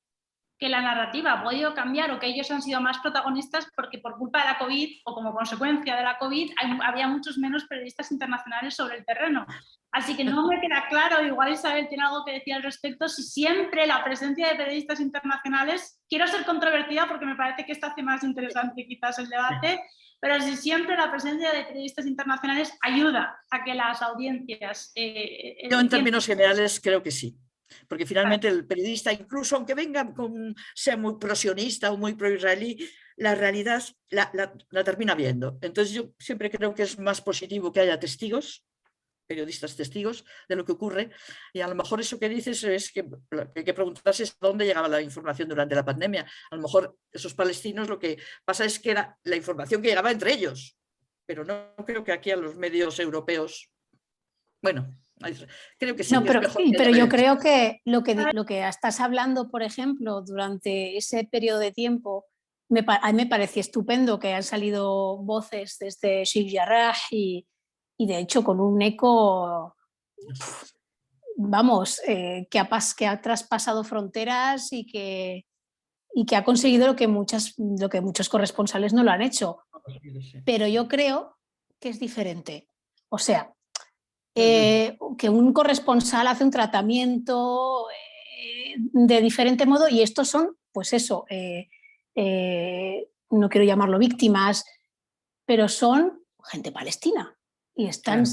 que la narrativa ha podido cambiar, o que ellos han sido más protagonistas porque por culpa de la COVID, o como consecuencia de la COVID, había muchos menos periodistas internacionales sobre el terreno. Así que no me queda claro, igual Isabel tiene algo que decir al respecto, si siempre la presencia de periodistas internacionales, quiero ser controvertida porque me parece que esto hace más interesante quizás el debate, pero si siempre la presencia de periodistas internacionales ayuda a que las audiencias... Yo en términos generales creo que sí. Porque finalmente el periodista, incluso aunque venga sea muy pro-sionista o muy pro-israelí, la realidad la termina viendo. Entonces yo siempre creo que es más positivo que haya testigos, periodistas testigos de lo que ocurre, y a lo mejor eso que dices es que hay que preguntarse es dónde llegaba la información durante la pandemia. A lo mejor esos palestinos lo que pasa es que era la información que llegaba entre ellos, pero no creo que aquí a los medios europeos, bueno... Creo que sí, no, que pero, es mejor pero yo creo que lo que estás hablando, por ejemplo, durante ese periodo de tiempo, a mí me parecía estupendo que han salido voces desde Sheikh Jarrah y de hecho con un eco, vamos, que ha traspasado fronteras y que ha conseguido lo que muchos corresponsales no lo han hecho. Pero yo creo que es diferente. O sea, que un corresponsal hace un tratamiento de diferente modo, y estos son, pues eso, no quiero llamarlo víctimas, pero son gente palestina y están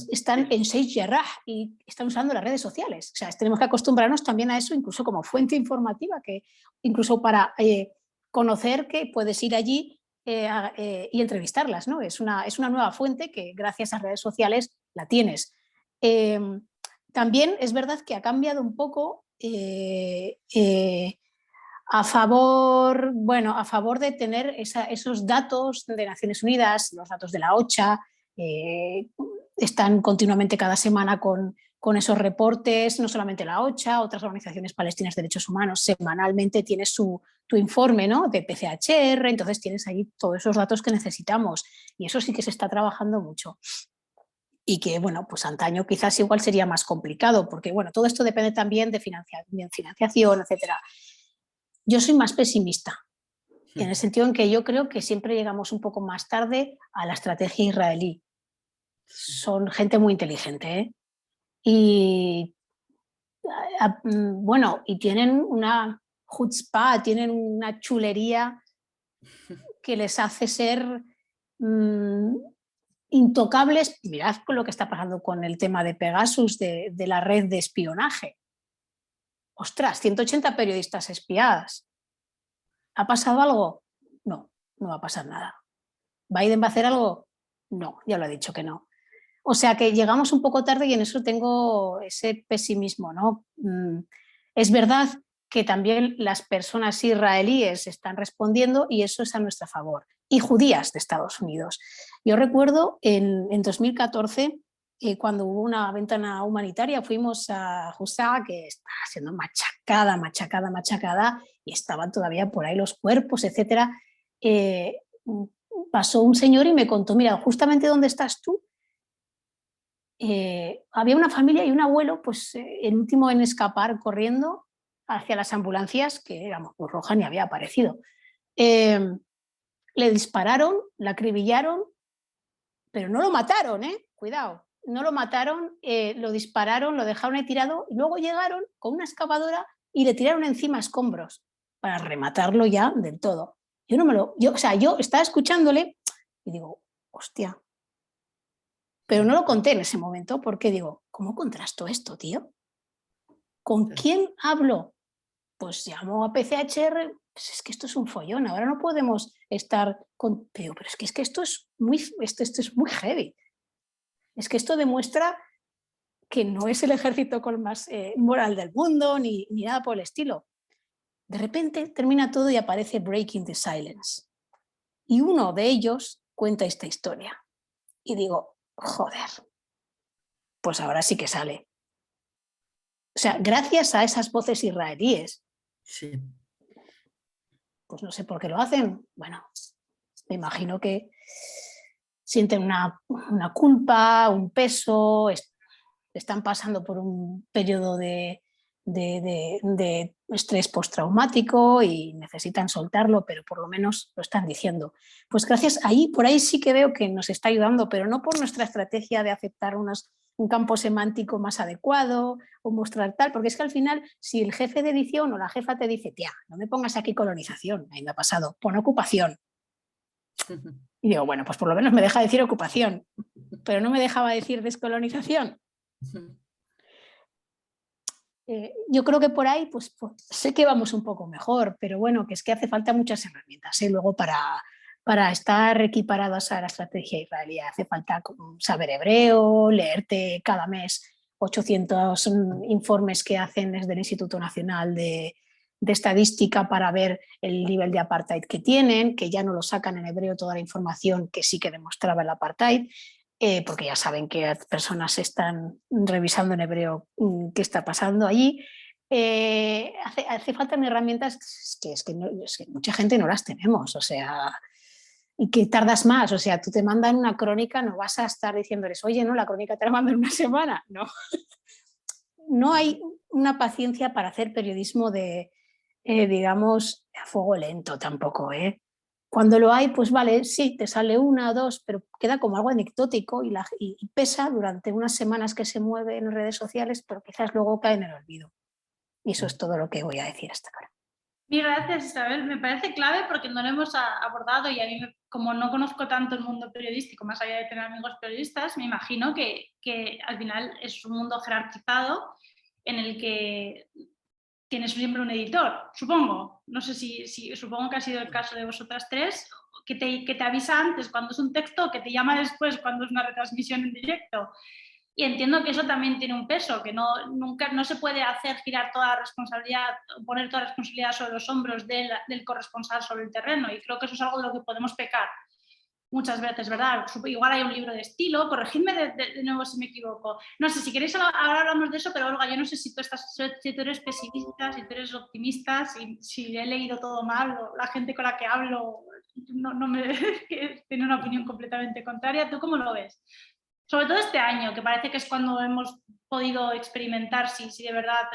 en Sheikh Jarrah y están usando las redes sociales. O sea, tenemos que acostumbrarnos también a eso, incluso como fuente informativa, que incluso para conocer que puedes ir allí y entrevistarlas, ¿no? Es una nueva fuente que gracias a redes sociales la tienes. También es verdad que ha cambiado un poco a favor de tener esos datos de Naciones Unidas, los datos de la OCHA, están continuamente cada semana con esos reportes, no solamente la OCHA, otras organizaciones palestinas de derechos humanos, semanalmente tienes tu informe, ¿no?, de PCHR, entonces tienes ahí todos esos datos que necesitamos, y eso sí que se está trabajando mucho. Y que, bueno, pues antaño quizás igual sería más complicado, porque, bueno, todo esto depende también de financiación, etcétera. Yo soy más pesimista, en el sentido en que yo creo que siempre llegamos un poco más tarde a la estrategia israelí. Son gente muy inteligente, ¿eh? Y, bueno, y tienen una chutzpah, tienen una chulería que les hace ser intocables. Mirad con lo que está pasando con el tema de Pegasus, de la red de espionaje. Ostras, 180 periodistas espiadas. ¿Ha pasado algo? No, no va a pasar nada. ¿Biden va a hacer algo? No, ya lo ha dicho que no. O sea que llegamos un poco tarde y en eso tengo ese pesimismo, ¿no? Es verdad que también las personas israelíes están respondiendo y eso es a nuestro favor. Y judías de Estados Unidos. Yo recuerdo en 2014, cuando hubo una ventana humanitaria, fuimos a Husá, que estaba siendo machacada, y estaban todavía por ahí los cuerpos, etc. Pasó un señor y me contó, mira, justamente donde estás tú, había una familia y un abuelo, pues el último en escapar corriendo hacia las ambulancias, que éramos Cruz Roja ni había aparecido. Le dispararon, la acribillaron, pero no lo mataron, cuidado, no lo mataron, lo dispararon, lo dejaron ahí tirado y luego llegaron con una excavadora y le tiraron encima escombros para rematarlo ya del todo. Yo estaba escuchándole y digo, hostia. Pero no lo conté en ese momento porque digo, ¿cómo contrasto esto, tío? ¿Con quién hablo? Pues llamo a PCHR, pues es que esto es un follón, ahora no podemos estar con... Pero es que esto es esto es muy heavy. Es que esto demuestra que no es el ejército con más moral del mundo ni nada por el estilo. De repente termina todo y aparece Breaking the Silence. Y uno de ellos cuenta esta historia. Y digo, joder, pues ahora sí que sale. O sea, gracias a esas voces israelíes. Sí. Pues no sé por qué lo hacen. Bueno, me imagino que sienten una culpa, un peso, están pasando por un periodo de estrés postraumático y necesitan soltarlo, pero por lo menos lo están diciendo. Pues gracias, por ahí sí que veo que nos está ayudando, pero no por nuestra estrategia de aceptar un campo semántico más adecuado o mostrar tal, porque es que al final, si el jefe de edición o la jefa te dice, tía, no me pongas aquí colonización, ahí me ha pasado, pon ocupación. Y digo, bueno, pues por lo menos me deja decir ocupación, pero no me dejaba decir descolonización. Yo creo que por ahí, pues sé que vamos un poco mejor, pero bueno, que es que hace falta muchas herramientas, luego para estar equiparadas a la estrategia israelí. Hace falta saber hebreo, leerte cada mes 800 informes que hacen desde el Instituto Nacional de Estadística para ver el nivel de apartheid que tienen, que ya no lo sacan en hebreo toda la información que sí que demostraba el apartheid. Porque ya saben que personas están revisando en hebreo qué está pasando allí. Hace falta herramientas es que mucha gente no las tenemos, o sea, y que tardas más, o sea, tú te mandan una crónica, no vas a estar diciéndoles, oye, no, la crónica te la mando en una semana, no. No hay una paciencia para hacer periodismo digamos, a fuego lento tampoco, Cuando lo hay, pues vale, sí, te sale una o dos, pero queda como algo anecdótico y pesa durante unas semanas que se mueve en redes sociales, pero quizás luego cae en el olvido. Y eso es todo lo que voy a decir hasta ahora. Mil gracias, Isabel. Me parece clave porque no lo hemos abordado y a mí, como no conozco tanto el mundo periodístico, más allá de tener amigos periodistas, me imagino que al final es un mundo jerarquizado en el que tienes siempre un editor, supongo. No sé si supongo que ha sido el caso de vosotras tres, que te avisa antes cuando es un texto, que te llama después cuando es una retransmisión en directo. Y entiendo que eso también tiene un peso, que nunca se puede hacer girar toda la responsabilidad, poner toda la responsabilidad sobre los hombros del corresponsal sobre el terreno. Y creo que eso es algo de lo que podemos pecar muchas veces, ¿verdad? Igual hay un libro de estilo, corregidme de nuevo si me equivoco. No sé, si queréis ahora hablamos de eso, pero Olga, yo no sé si tú eres pesimista, si tú eres optimista, si he leído todo mal, o la gente con la que hablo tiene una opinión completamente contraria. ¿Tú cómo lo ves? Sobre todo este año, que parece que es cuando hemos podido experimentar si de verdad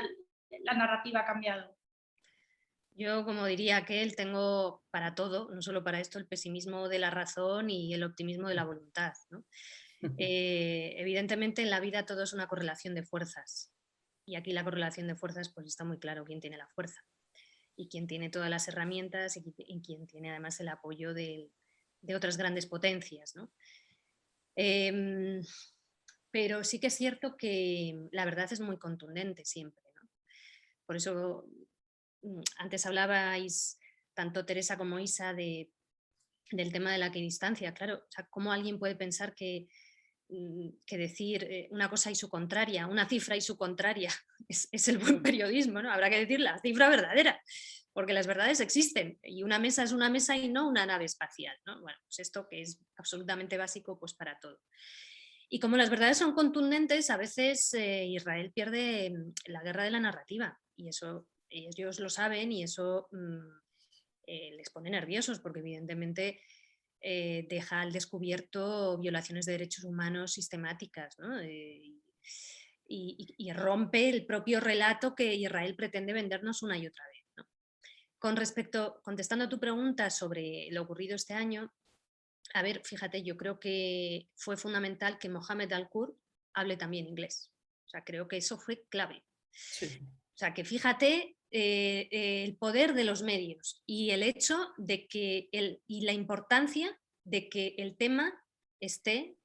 la narrativa ha cambiado. Yo, como diría aquel, tengo para todo, no solo para esto, el pesimismo de la razón y el optimismo de la voluntad, ¿no? Evidentemente en la vida todo es una correlación de fuerzas y aquí la correlación de fuerzas pues está muy claro quién tiene la fuerza y quién tiene todas las herramientas y quien tiene además el apoyo del de otras grandes potencias, ¿no? Pero sí que es cierto que la verdad es muy contundente siempre, ¿no? Por eso antes hablabais, tanto Teresa como Isa, del tema de la equidistancia. Claro, o sea, ¿cómo alguien puede pensar que decir una cosa y su contraria, una cifra y su contraria es el buen periodismo, ¿no? Habrá que decir la cifra verdadera, porque las verdades existen y una mesa es una mesa y no una nave espacial, ¿no? Bueno, pues esto que es absolutamente básico pues para todo. Y como las verdades son contundentes, a veces Israel pierde la guerra de la narrativa y eso ellos lo saben y eso les pone nerviosos porque evidentemente deja al descubierto violaciones de derechos humanos sistemáticas, ¿no? Y rompe el propio relato que Israel pretende vendernos una y otra vez, ¿no? Contestando a tu pregunta sobre lo ocurrido este año, a ver, fíjate, yo creo que fue fundamental que Mohamed Al-Kur hable también inglés. O sea, creo que eso fue clave. Sí. O sea, que fíjate el poder de los medios y el hecho de que y la importancia de que el tema esté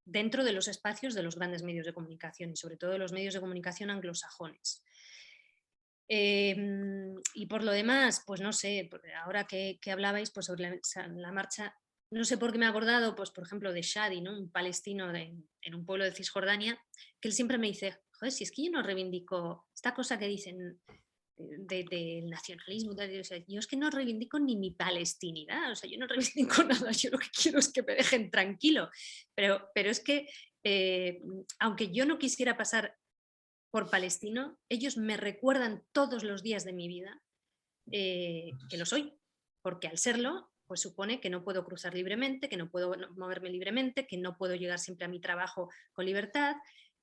dentro de los espacios de los grandes medios de comunicación y sobre todo de los medios de comunicación anglosajones. Y por lo demás, pues no sé, ahora que hablabais pues sobre la marcha, no sé por qué me he acordado, pues por ejemplo, de Shadi, ¿no? Un palestino en un pueblo de Cisjordania, que él siempre me dice, joder, si es que yo no reivindico esta cosa que dicen del nacionalismo, o sea, yo es que no reivindico ni mi palestinidad, o sea, yo no reivindico nada, yo lo que quiero es que me dejen tranquilo, pero es que aunque yo no quisiera pasar por palestino, ellos me recuerdan todos los días de mi vida que lo soy, porque al serlo, pues supone que no puedo cruzar libremente, que no puedo moverme libremente, que no puedo llegar siempre a mi trabajo con libertad,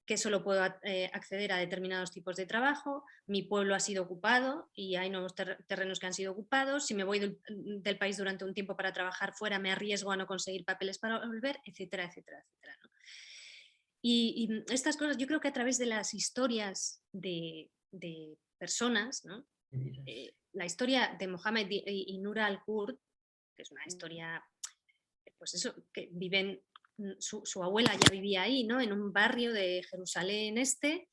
que solo puedo acceder a determinados tipos de trabajo, mi pueblo ha sido ocupado y hay nuevos terrenos que han sido ocupados, si me voy del país durante un tiempo para trabajar fuera me arriesgo a no conseguir papeles para volver, etcétera, etcétera, etcétera, ¿no? Y estas cosas yo creo que a través de las historias de personas, ¿no? La historia de Mohamed y Nura al-Kurd, que es una historia, pues eso, que viven, su abuela ya vivía ahí, ¿no? En un barrio de Jerusalén Este,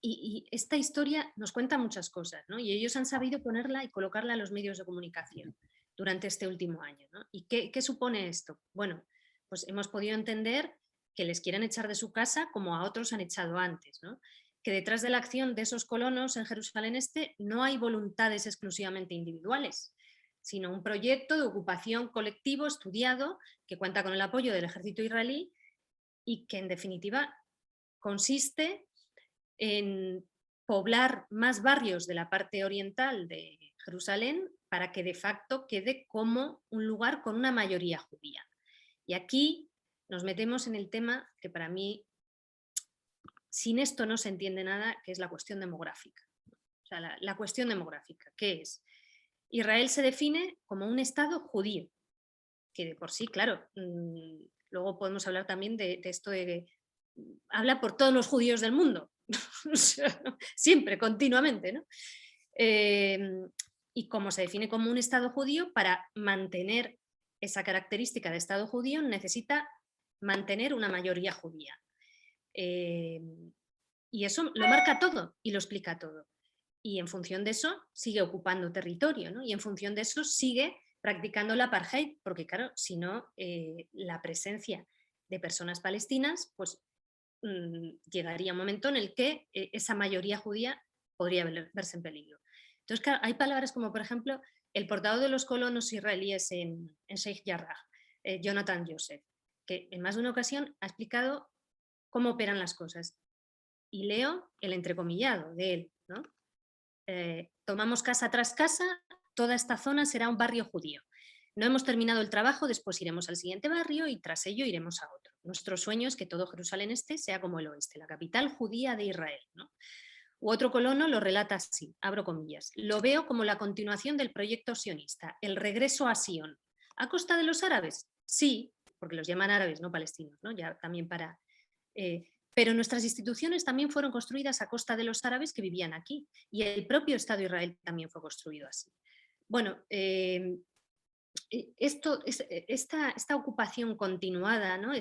y esta historia nos cuenta muchas cosas, ¿no? Y ellos han sabido ponerla y colocarla en los medios de comunicación durante este último año, ¿no? ¿Y qué supone esto? Bueno, pues hemos podido entender que les quieren echar de su casa como a otros han echado antes, ¿no? Que detrás de la acción de esos colonos en Jerusalén Este no hay voluntades exclusivamente individuales, sino un proyecto de ocupación colectivo estudiado que cuenta con el apoyo del ejército israelí y que en definitiva consiste en poblar más barrios de la parte oriental de Jerusalén para que de facto quede como un lugar con una mayoría judía. Y aquí nos metemos en el tema que para mí, sin esto no se entiende nada, que es la cuestión demográfica. O sea, la cuestión demográfica, ¿qué es? Israel se define como un Estado judío, que de por sí, claro, luego podemos hablar también de esto de que habla por todos los judíos del mundo, o sea, siempre, continuamente, ¿no? Y como se define como un Estado judío, para mantener esa característica de Estado judío necesita mantener una mayoría judía. Y eso lo marca todo y lo explica todo. Y en función de eso sigue ocupando territorio, ¿no? Y en función de eso sigue practicando la apartheid, porque claro, si no, la presencia de personas palestinas, pues llegaría un momento en el que esa mayoría judía podría verse en peligro. Entonces, claro, hay palabras como, por ejemplo, el portavoz de los colonos israelíes en Sheikh Jarrah, Jonathan Joseph, que en más de una ocasión ha explicado cómo operan las cosas. Y leo el entrecomillado de él, ¿no? Tomamos casa tras casa, toda esta zona será un barrio judío. No hemos terminado el trabajo, después iremos al siguiente barrio y tras ello iremos a otro. Nuestro sueño es que todo Jerusalén Este sea como el oeste, la capital judía de Israel, ¿no? U otro colono lo relata así, abro comillas, lo veo como la continuación del proyecto sionista, el regreso a Sion. ¿A costa de los árabes? Sí, porque los llaman árabes, no palestinos, ¿no? Ya también para... pero nuestras instituciones también fueron construidas a costa de los árabes que vivían aquí y el propio Estado de Israel también fue construido así. Bueno, esta ocupación continuada, ¿no?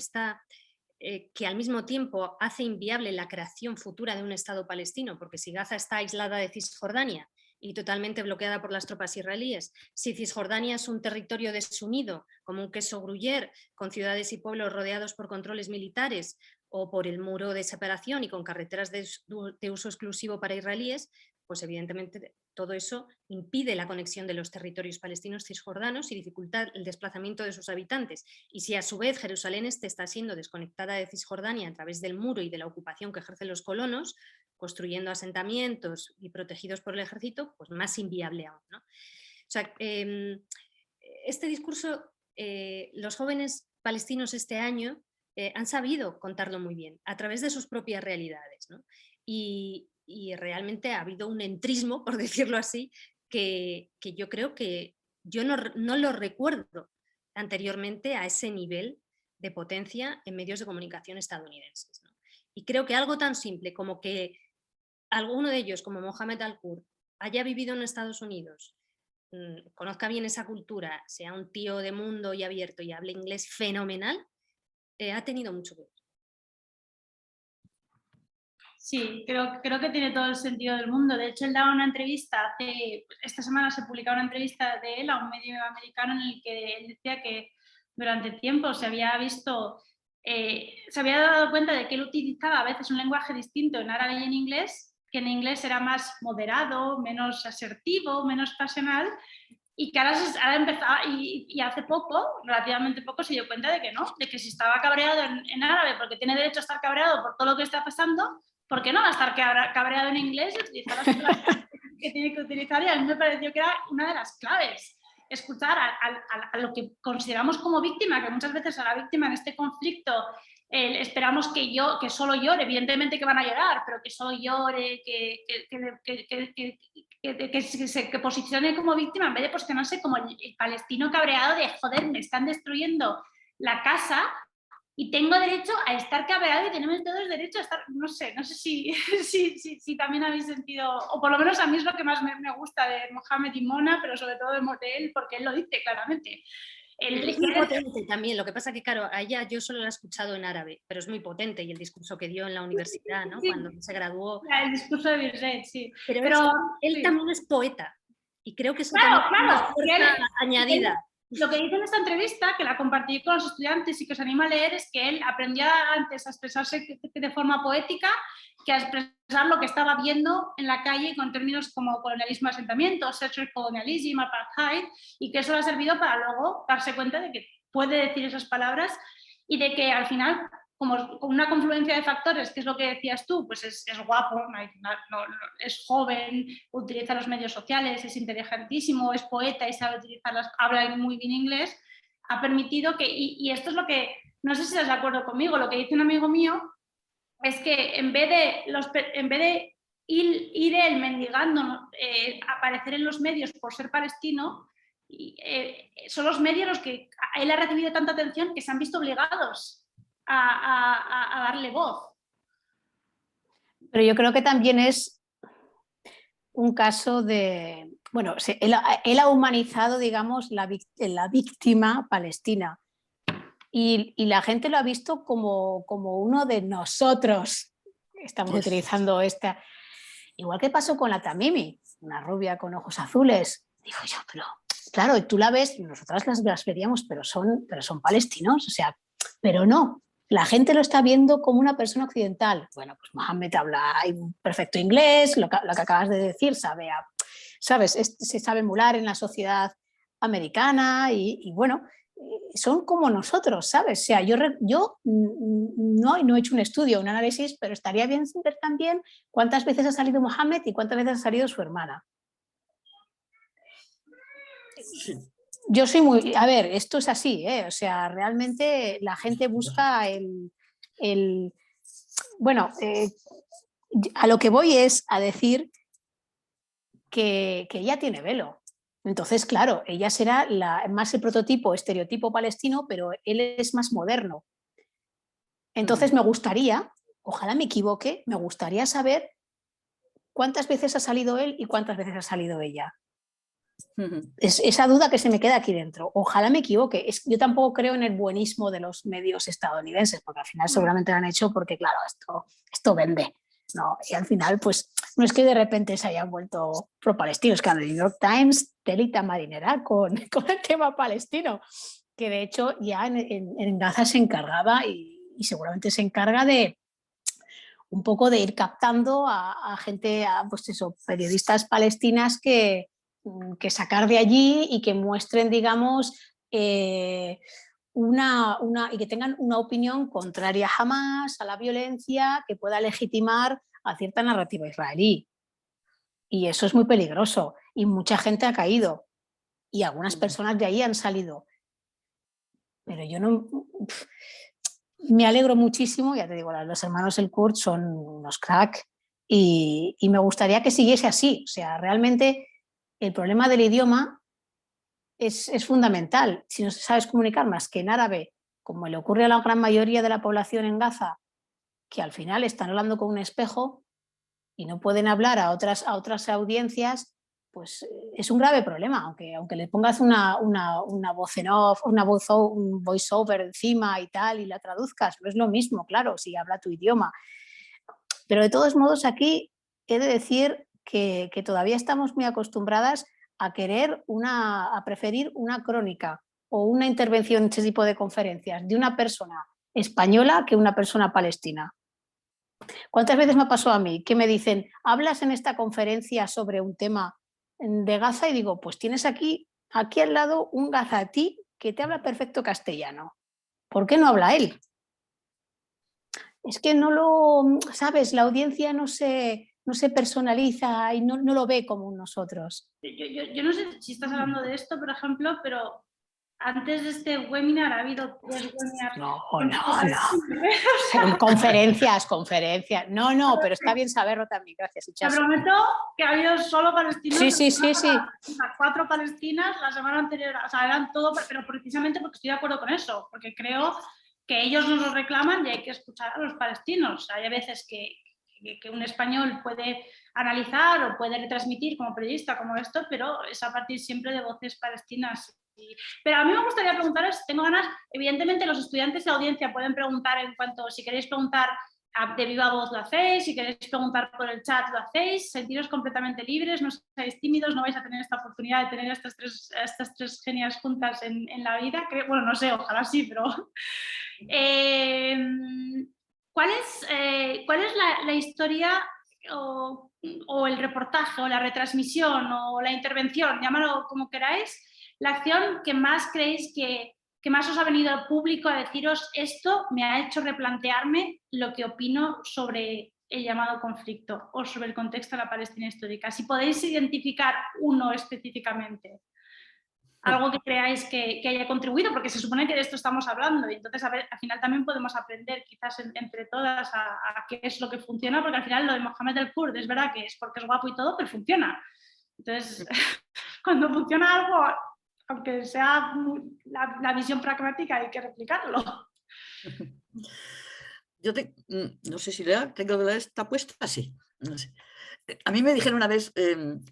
Que al mismo tiempo hace inviable la creación futura de un Estado palestino, porque si Gaza está aislada de Cisjordania y totalmente bloqueada por las tropas israelíes, si Cisjordania es un territorio desunido, como un queso gruyère, con ciudades y pueblos rodeados por controles militares o por el muro de separación y con carreteras de uso exclusivo para israelíes, pues evidentemente todo eso impide la conexión de los territorios palestinos cisjordanos y dificulta el desplazamiento de sus habitantes. Y si a su vez Jerusalén Este está siendo desconectada de Cisjordania a través del muro y de la ocupación que ejercen los colonos, construyendo asentamientos y protegidos por el ejército, pues más inviable aún, ¿no? O sea, este discurso, los jóvenes palestinos este año han sabido contarlo muy bien, a través de sus propias realidades, ¿no? Y realmente ha habido un entrismo, por decirlo así, que yo creo que yo no lo recuerdo anteriormente a ese nivel de potencia en medios de comunicación estadounidenses, ¿no? Y creo que algo tan simple como que alguno de ellos, como Mohamed Al-Kur, haya vivido en Estados Unidos, conozca bien esa cultura, sea un tío de mundo y abierto y hable inglés fenomenal, ha tenido mucho que ver. Sí, creo que tiene todo el sentido del mundo. De hecho, él daba una entrevista, esta semana se publicaba una entrevista de él a un medio americano en el que él decía que durante tiempo se había dado cuenta de que él utilizaba a veces un lenguaje distinto en árabe y en inglés, que en inglés era más moderado, menos asertivo, menos pasional, y que ahora empezaba, y hace poco, relativamente poco, se dio cuenta de que no, de que si estaba cabreado en árabe porque tiene derecho a estar cabreado por todo lo que está pasando, ¿por qué no va a estar cabreado en inglés y utilizar las palabras que tiene que utilizar? Y a mí me pareció que era una de las claves, escuchar a lo que consideramos como víctima, que muchas veces a la víctima en este conflicto esperamos que solo llore, evidentemente que van a llorar, pero que solo llore, que se posicione como víctima en vez de posicionarse como el palestino cabreado de joder, me están destruyendo la casa y tengo derecho a estar cabreado y tenemos todos derecho a estar, no sé si también habéis sentido, o por lo menos a mí es lo que más me gusta de Mohamed y Mona, pero sobre todo de él, porque él lo dice claramente. Es muy potente también, lo que pasa que claro, a ella yo solo la he escuchado en árabe, pero es muy potente y el discurso que dio en la universidad, ¿no? Sí, cuando se graduó. El discurso de Birret, sí. Pero él sí. También es poeta y creo que eso claro, también es una fuerza añadida. Lo que dice en esta entrevista, que la compartí con los estudiantes y que os animo a leer, es que él aprendía antes a expresarse de forma poética que a expresar lo que estaba viendo en la calle con términos como colonialismo, asentamiento, settler colonialism, apartheid, y que eso le ha servido para luego darse cuenta de que puede decir esas palabras y de que al final, como con una confluencia de factores, que es lo que decías tú, pues es guapo, es joven, utiliza los medios sociales, es inteligentísimo, es poeta y sabe utilizarlas, habla muy bien inglés, ha permitido que, y esto es lo que, no sé si estás de acuerdo conmigo, lo que dice un amigo mío, es que en vez de ir él mendigando, aparecer en los medios por ser palestino, son los medios los que él ha recibido tanta atención que se han visto obligados a darle voz. Pero yo creo que también es un caso de... Bueno, él ha humanizado, digamos, la víctima palestina y la gente lo ha visto como uno de nosotros. Estamos utilizando esta... Igual que pasó con la Tamimi, una rubia con ojos azules. Digo yo, pero claro, tú la ves, nosotras las veríamos, pero son palestinos, o sea, pero no. La gente lo está viendo como una persona occidental. Bueno, pues Mohamed habla perfecto inglés, lo que acabas de decir, se sabe emular en la sociedad americana y bueno, son como nosotros, ¿sabes? O sea, yo no he hecho un estudio, un análisis, pero estaría bien ver también cuántas veces ha salido Mohamed y cuántas veces ha salido su hermana. Sí. Yo soy muy... A ver, esto es así, o sea, realmente la gente busca bueno, a lo que voy es a decir que ella tiene velo. Entonces, claro, ella será más el prototipo, estereotipo palestino, pero él es más moderno. Entonces me gustaría, ojalá me equivoque, me gustaría saber cuántas veces ha salido él y cuántas veces ha salido ella. Es esa duda que se me queda aquí dentro. Ojalá me equivoque. Yo tampoco creo en el buenismo de los medios estadounidenses, porque al final seguramente lo han hecho porque, claro, esto vende, ¿no? Y al final, pues, no es que de repente se hayan vuelto pro-palestinos, que el New York Times, telita marinera con el tema palestino, que de hecho ya en Gaza se encargaba y seguramente se encarga de un poco de ir captando a gente, pues eso, periodistas palestinas que sacar de allí y que muestren, digamos, y que tengan una opinión contraria jamás a la violencia, que pueda legitimar a cierta narrativa israelí. Y eso es muy peligroso. Y mucha gente ha caído. Y algunas personas de ahí han salido. Pero yo no... Me alegro muchísimo, ya te digo, los hermanos El Kurd son unos crack y me gustaría que siguiese así. O sea, realmente el problema del idioma es fundamental. Si no sabes comunicar más que en árabe, como le ocurre a la gran mayoría de la población en Gaza, que al final están hablando con un espejo y no pueden hablar a otras audiencias, pues es un grave problema. Aunque le pongas una voz en off, un voice over encima y tal, y la traduzcas, no es lo mismo, claro, si habla tu idioma. Pero de todos modos, aquí he de decir que todavía estamos muy acostumbradas a preferir una crónica o una intervención en este tipo de conferencias de una persona española que una persona palestina. ¿Cuántas veces me pasó a mí que me dicen, hablas en esta conferencia sobre un tema de Gaza? Y digo, pues tienes aquí al lado un gazatí que te habla perfecto castellano. ¿Por qué no habla él? Es que no lo, ¿sabes? La audiencia no se personaliza y no lo ve como nosotros. Yo no sé si estás hablando de esto, por ejemplo, pero antes de este webinar ha habido 3 webinars. No. Conferencias. No, pero está bien saberlo también. Gracias, Ichazo. Te prometo que ha habido solo palestinos. Sí. 4 palestinas la semana anterior. O sea, eran todo, pero precisamente porque estoy de acuerdo con eso, porque creo que ellos nos lo reclaman y hay que escuchar a los palestinos. Hay veces que un español puede analizar o puede retransmitir como periodista, como esto, pero es a partir siempre de voces palestinas. Pero a mí me gustaría preguntaros, tengo ganas, evidentemente los estudiantes de audiencia pueden preguntar en cuanto, si queréis preguntar de viva voz lo hacéis, si queréis preguntar por el chat lo hacéis, sentiros completamente libres, no seáis tímidos, no vais a tener esta oportunidad de tener estas tres genias juntas en la vida, que, bueno, no sé, ojalá sí, pero... ¿Cuál es la historia o el reportaje o la retransmisión o la intervención, llámalo como queráis, la acción que más creéis que más os ha venido al público a deciros esto me ha hecho replantearme lo que opino sobre el llamado conflicto o sobre el contexto de la Palestina histórica? Si podéis identificar uno específicamente, algo que creáis que haya contribuido, porque se supone que de esto estamos hablando y entonces al final también podemos aprender quizás entre todas a qué es lo que funciona, porque al final lo de Mohamed El Kurd es verdad que es porque es guapo y todo, pero funciona. Entonces, cuando funciona algo, aunque sea la visión pragmática, hay que replicarlo. Yo no sé si tengo esta puesta así. No sé. A mí me dijeron una vez,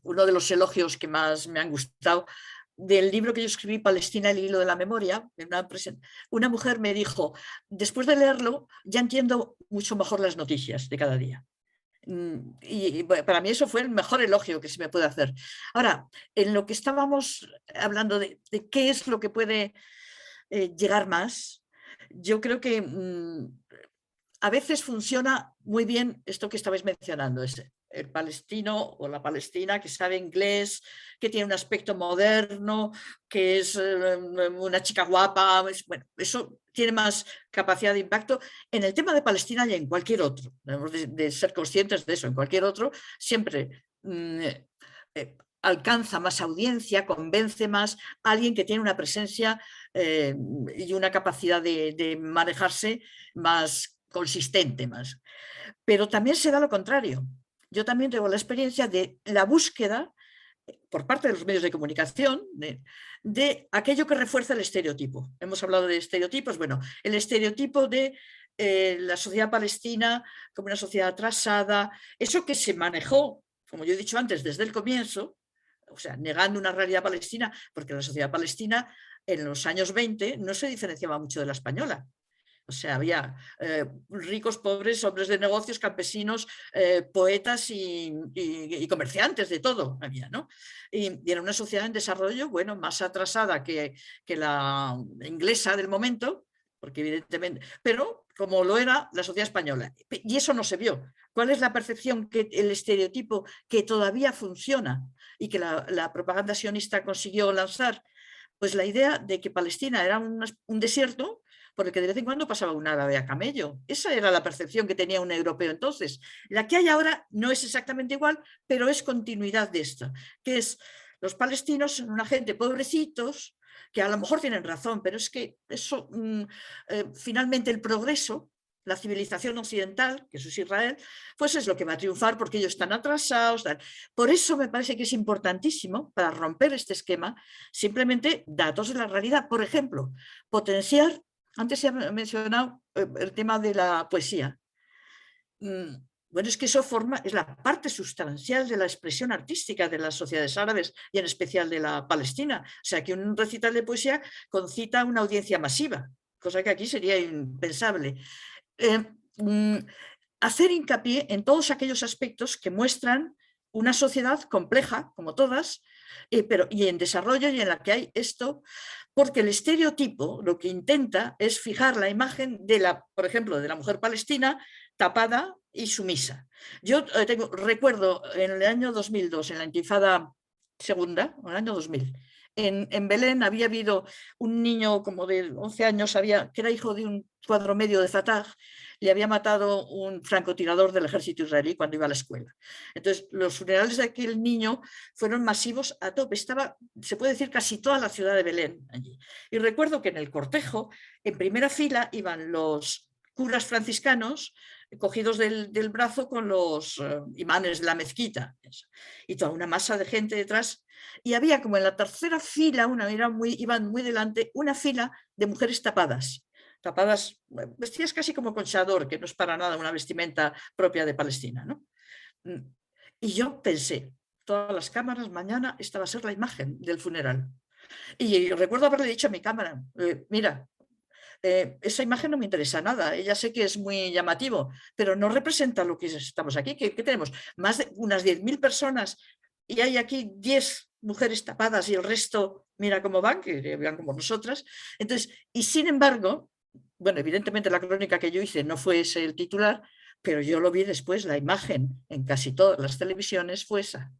uno de los elogios que más me han gustado, del libro que yo escribí, Palestina, el hilo de la memoria, una mujer me dijo, después de leerlo, ya entiendo mucho mejor las noticias de cada día. Y para mí eso fue el mejor elogio que se me puede hacer. Ahora, en lo que estábamos hablando de qué es lo que puede llegar más, yo creo que a veces funciona muy bien esto que estabais mencionando, el palestino o la palestina que sabe inglés, que tiene un aspecto moderno, que es una chica guapa. Bueno, eso tiene más capacidad de impacto en el tema de Palestina y en cualquier otro. Debemos de ser conscientes de eso. En cualquier otro siempre alcanza más audiencia, convence más a alguien que tiene una presencia y una capacidad de manejarse más consistente. Más. Pero también se da lo contrario. Yo también tengo la experiencia de la búsqueda por parte de los medios de comunicación de aquello que refuerza el estereotipo. Hemos hablado de estereotipos. Bueno, el estereotipo de la sociedad palestina como una sociedad atrasada, eso que se manejó, como yo he dicho antes, desde el comienzo, o sea, negando una realidad palestina, porque la sociedad palestina en los años 20 no se diferenciaba mucho de la española. O sea, había ricos, pobres, hombres de negocios, campesinos, poetas y comerciantes, de todo había, ¿no? Y era una sociedad en desarrollo, bueno, más atrasada que la inglesa del momento, porque evidentemente, pero como lo era la sociedad española. Y eso no se vio. ¿Cuál es la percepción, que el estereotipo que todavía funciona y que la propaganda sionista consiguió lanzar? Pues la idea de que Palestina era un desierto por el que de vez en cuando pasaba un árabe a camello. Esa era la percepción que tenía un europeo entonces. La que hay ahora no es exactamente igual, pero es continuidad de esta, que es los palestinos son una gente pobrecitos, que a lo mejor tienen razón, pero es que eso, finalmente el progreso, la civilización occidental, que eso es Israel, pues es lo que va a triunfar porque ellos están atrasados. Tal. Por eso me parece que es importantísimo, para romper este esquema, simplemente datos de la realidad. Por ejemplo, potenciar, antes se ha mencionado el tema de la poesía. Bueno, es que eso es la parte sustancial de la expresión artística de las sociedades árabes y en especial de la Palestina. O sea, que un recital de poesía concita a una audiencia masiva, cosa que aquí sería impensable. Hacer hincapié en todos aquellos aspectos que muestran una sociedad compleja, como todas, pero y en desarrollo y en la que hay esto, porque el estereotipo lo que intenta es fijar la imagen por ejemplo, de la mujer palestina tapada y sumisa. Yo recuerdo en el año 2002, en la intifada segunda, en el año 2000, en Belén había habido un niño como de 11 años, que era hijo de un cuadro medio de Fatah, le había matado un francotirador del ejército israelí cuando iba a la escuela. Entonces, los funerales de aquel niño fueron masivos a tope. Estaba, se puede decir, casi toda la ciudad de Belén allí. Y recuerdo que en el cortejo, en primera fila, iban los curas franciscanos cogidos del brazo con los imanes de la mezquita y toda una masa de gente detrás, y había como en la tercera fila, iban muy delante, una fila de mujeres tapadas, vestidas casi como con chador, que no es para nada una vestimenta propia de Palestina, ¿no? Y yo pensé, todas las cámaras, mañana esta va a ser la imagen del funeral. Y recuerdo haberle dicho a mi cámara, mira, esa imagen no me interesa nada, ella sé que es muy llamativo, pero no representa lo que estamos aquí. ¿Qué tenemos? Más de unas 10.000 personas y hay aquí 10 mujeres tapadas y el resto, mira cómo van, que vean como nosotras. Entonces, y sin embargo, bueno, evidentemente la crónica que yo hice no fue ese el titular, pero yo lo vi después, la imagen en casi todas las televisiones fue esa,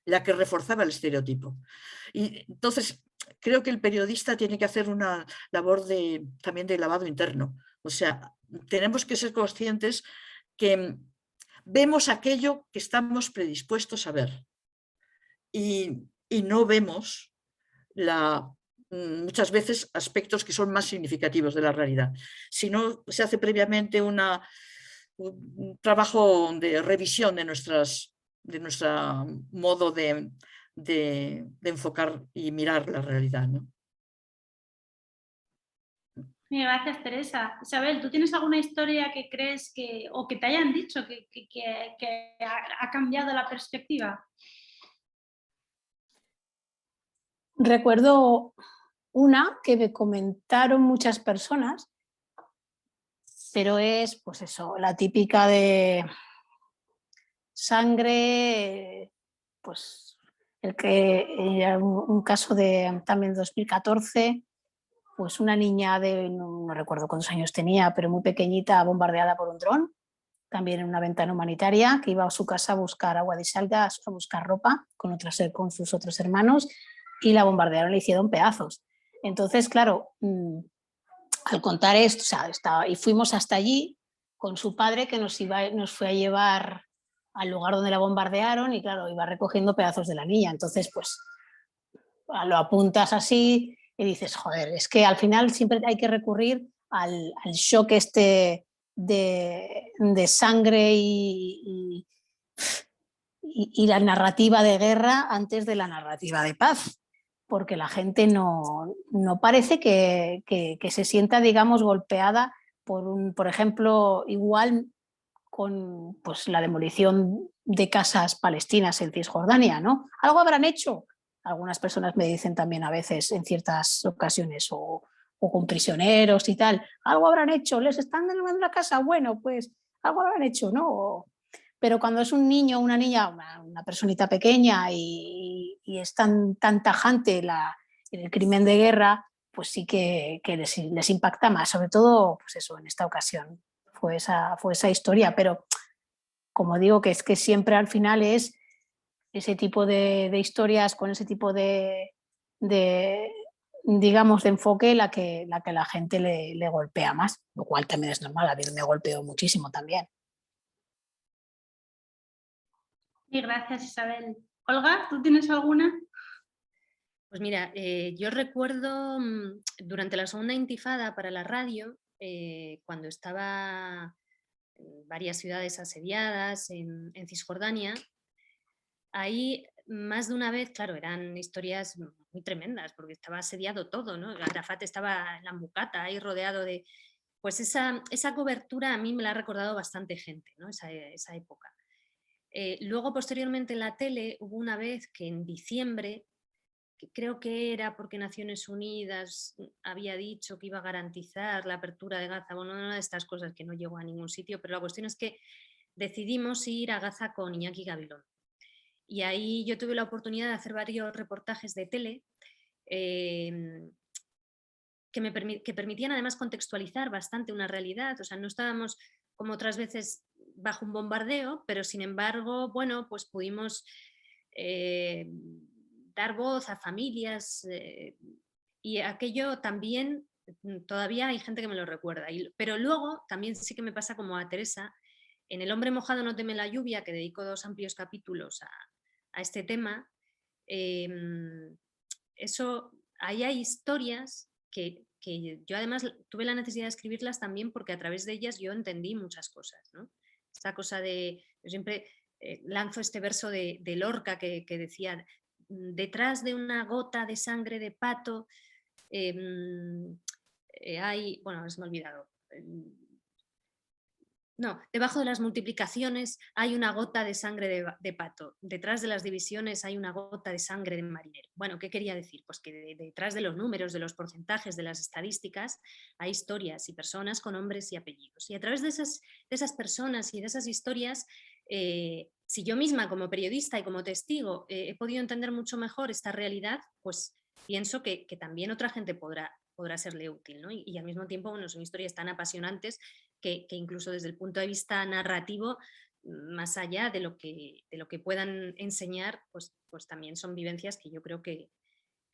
la que reforzaba el estereotipo. Y entonces, creo que el periodista tiene que hacer una labor también de lavado interno. O sea, tenemos que ser conscientes que vemos aquello que estamos predispuestos a ver y no vemos muchas veces aspectos que son más significativos de la realidad. Si no se hace previamente un trabajo de revisión de nuestro modo de enfocar y mirar la realidad, ¿no? Gracias, Teresa. Isabel, ¿tú tienes alguna historia que crees o que te hayan dicho que ha cambiado la perspectiva? Recuerdo una que me comentaron muchas personas, pero es, pues eso, la típica de sangre, pues un caso de también 2014, pues una niña no recuerdo cuántos años tenía, pero muy pequeñita, bombardeada por un dron, también en una ventana humanitaria, que iba a su casa a buscar agua de salga, a buscar ropa con sus otros hermanos, y la bombardearon, le hicieron pedazos. Entonces, claro, al contar esto, o sea, y fuimos hasta allí con su padre, que nos fue a llevar al lugar donde la bombardearon, y claro, iba recogiendo pedazos de la niña. Entonces, pues lo apuntas así y dices, joder, es que al final siempre hay que recurrir al shock este de sangre y la narrativa de guerra antes de la narrativa de paz, porque la gente no parece que se sienta, digamos, golpeada por ejemplo, igual con pues, la demolición de casas palestinas en Cisjordania, ¿no? Algo habrán hecho. Algunas personas me dicen también a veces en ciertas ocasiones o con prisioneros y tal, algo habrán hecho, les están derribando la casa, bueno, pues algo habrán hecho, ¿no? Pero cuando es un niño, una niña, una personita pequeña y es tan tajante el crimen de guerra, pues sí que les impacta más, sobre todo, pues eso, en esta ocasión fue esa historia, pero como digo, que es que siempre al final es ese tipo de historias con ese tipo de digamos, de enfoque la que la gente le golpea más, lo cual también es normal, a mí me golpeó muchísimo también. Y gracias, Isabel. Olga, ¿tú tienes alguna? Pues mira, yo recuerdo durante la segunda intifada para la radio, cuando estaba en varias ciudades asediadas en Cisjordania, ahí más de una vez, claro, eran historias muy tremendas, porque estaba asediado todo, ¿no? Arafat estaba en la Mucata, ahí rodeado de... Pues esa cobertura a mí me la ha recordado bastante gente, ¿no? Esa época. Luego, posteriormente, en la tele hubo una vez que en diciembre, que creo que era porque Naciones Unidas había dicho que iba a garantizar la apertura de Gaza, bueno, una de estas cosas que no llegó a ningún sitio, pero la cuestión es que decidimos ir a Gaza con Iñaki Gabilón. Y ahí yo tuve la oportunidad de hacer varios reportajes de tele que permitían además contextualizar bastante una realidad. O sea, no estábamos como otras veces bajo un bombardeo, pero sin embargo, bueno, pues pudimos dar voz a familias y aquello también, todavía hay gente que me lo recuerda. Pero luego también sí que me pasa como a Teresa, en El hombre mojado no teme la lluvia, que dedico 2 amplios capítulos a este tema, ahí hay historias que yo además tuve la necesidad de escribirlas también porque a través de ellas yo entendí muchas cosas, ¿no? Esta cosa de, yo siempre lanzo este verso de Lorca que decía, detrás de una gota de sangre de pato hay, bueno, se me ha olvidado, no, debajo de las multiplicaciones hay una gota de sangre de pato, detrás de las divisiones hay una gota de sangre de marinero. Bueno, ¿qué quería decir? Pues que detrás de los números, de los porcentajes, de las estadísticas, hay historias y personas con nombres y apellidos. Y a través de esas personas y de esas historias, si yo misma como periodista y como testigo he podido entender mucho mejor esta realidad, pues pienso que también otra gente podrá serle útil, ¿no? Y al mismo tiempo, bueno, son historias tan apasionantes que incluso desde el punto de vista narrativo, más allá de lo que puedan enseñar, pues también son vivencias que yo creo que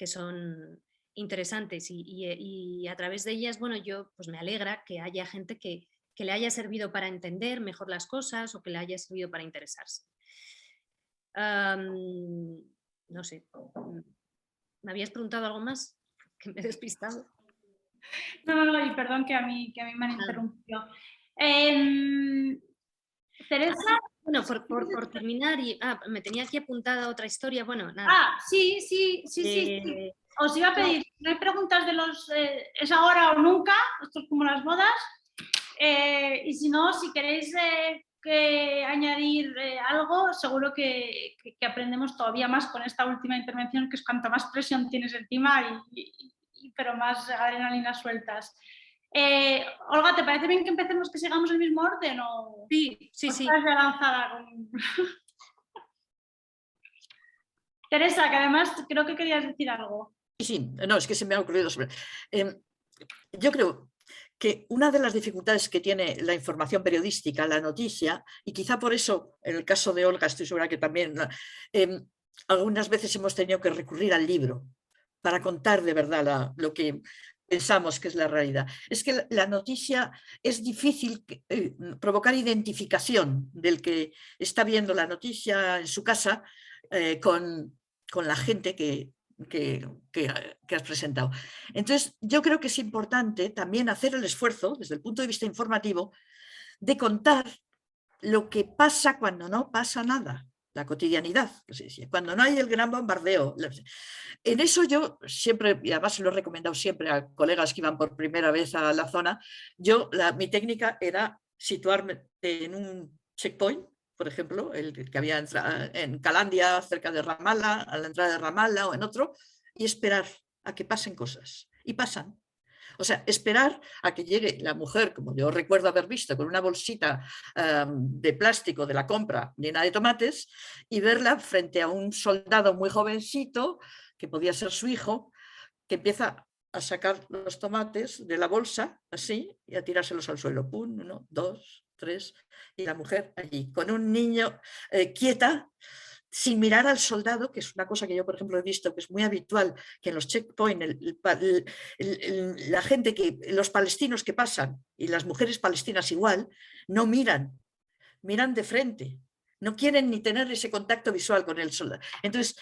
son interesantes y a través de ellas, bueno, yo pues me alegra que haya gente que le haya servido para entender mejor las cosas o que le haya servido para interesarse. No sé, ¿me habías preguntado algo más? Que me he despistado. No, y perdón que a mí me han interrumpido. Teresa. Bueno, por terminar, me tenía aquí apuntada otra historia, bueno, nada. Sí. Os iba a pedir, no hay preguntas de los es ahora o nunca, esto es como las bodas, y si no, si queréis que añadir algo, seguro que aprendemos todavía más con esta última intervención, que es cuanto más presión tienes encima pero más adrenalina sueltas. Olga, ¿te parece bien que empecemos, que sigamos el mismo orden? ¿O sí. Estás ya lanzada con... Teresa, que además creo que querías decir algo. Sí, no, es que se me ha ocurrido sobre... yo creo que una de las dificultades que tiene la información periodística, la noticia, y quizá por eso, en el caso de Olga, estoy segura que también, algunas veces hemos tenido que recurrir al libro para contar de verdad lo que pensamos que es la realidad. Es que la noticia es difícil provocar identificación del que está viendo la noticia en su casa con la gente que has presentado. Entonces, yo creo que es importante también hacer el esfuerzo, desde el punto de vista informativo, de contar lo que pasa cuando no pasa nada, la cotidianidad, cuando no hay el gran bombardeo. En eso yo siempre, y además lo he recomendado siempre a colegas que iban por primera vez a la zona, mi técnica era situarme en un checkpoint por ejemplo, el que había en Calandia, cerca de Ramallah, a la entrada de Ramallah o en otro, y esperar a que pasen cosas. Y pasan. O sea, esperar a que llegue la mujer, como yo recuerdo haber visto, con una bolsita de plástico de la compra llena de tomates, y verla frente a un soldado muy jovencito, que podía ser su hijo, que empieza a sacar los tomates de la bolsa, así, y a tirárselos al suelo. Pum, 1, 2, 3, y la mujer allí, con un niño quieta, sin mirar al soldado, que es una cosa que yo, por ejemplo, he visto que es muy habitual, que en los checkpoints la gente, los palestinos que pasan, y las mujeres palestinas igual, no miran, miran de frente. No quieren ni tener ese contacto visual con el soldado. Entonces,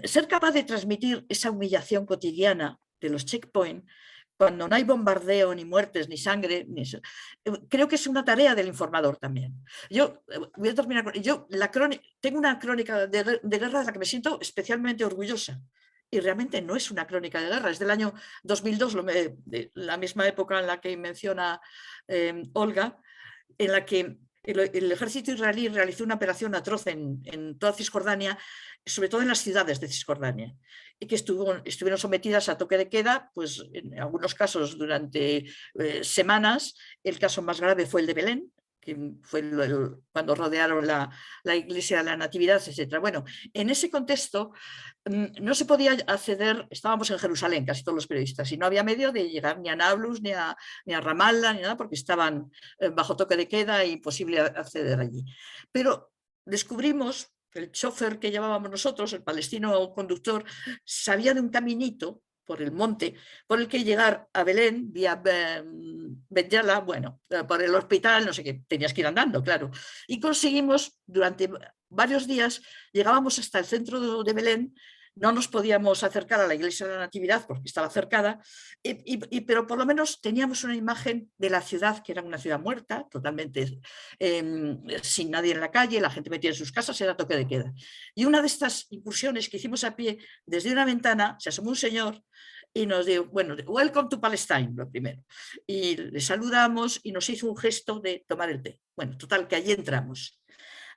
ser capaz de transmitir esa humillación cotidiana de los checkpoints, cuando no hay bombardeo, ni muertes, ni sangre, ni eso, creo que es una tarea del informador también. Yo voy a terminar con... tengo una crónica de guerra de la que me siento especialmente orgullosa. Y realmente no es una crónica de guerra, es del año 2002, de la misma época en la que menciona Olga, en la que el ejército israelí realizó una operación atroz en toda Cisjordania, sobre todo en las ciudades de Cisjordania, y que estuvieron sometidas a toque de queda, pues en algunos casos durante semanas. El caso más grave fue el de Belén, que fue cuando rodearon la iglesia de la Natividad, etc. Bueno, en ese contexto no se podía acceder, estábamos en Jerusalén casi todos los periodistas, y no había medio de llegar ni a Nablus, ni a Ramallah, ni nada, porque estaban bajo toque de queda e imposible acceder allí. Pero descubrimos que el chofer que llevábamos nosotros, el palestino conductor, sabía de un caminito por el monte, por el que llegar a Belén, vía Bet Yala, bueno, por el hospital, no sé qué, tenías que ir andando, claro. Y conseguimos, durante varios días, llegábamos hasta el centro de Belén. No nos podíamos acercar a la iglesia de la Natividad porque estaba cercada, pero por lo menos teníamos una imagen de la ciudad, que era una ciudad muerta, totalmente sin nadie en la calle, la gente metida en sus casas, era toque de queda. Y una de estas incursiones que hicimos a pie, desde una ventana, se asomó un señor y nos dijo, bueno, welcome to Palestine, lo primero. Y le saludamos y nos hizo un gesto de tomar el té. Bueno, total, que allí entramos.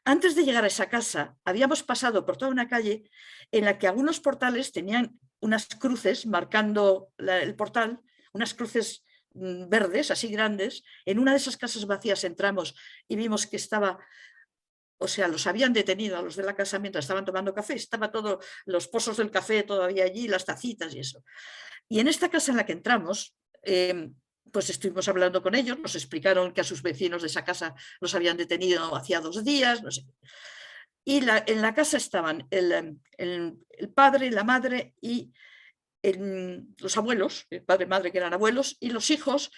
Antes de llegar a esa casa, habíamos pasado por toda una calle en la que algunos portales tenían unas cruces marcando el portal, unas cruces verdes, así grandes. En una de esas casas vacías entramos y vimos que estaba, o sea, los habían detenido a los de la casa mientras estaban tomando café. Estaba todo, los pozos del café todavía allí, las tacitas y eso. Y en esta casa en la que entramos, pues estuvimos hablando con ellos, nos explicaron que a sus vecinos de esa casa los habían detenido hacía 2 días, no sé. Y en la casa estaban el padre, la madre y los abuelos, el padre y madre que eran abuelos, y los hijos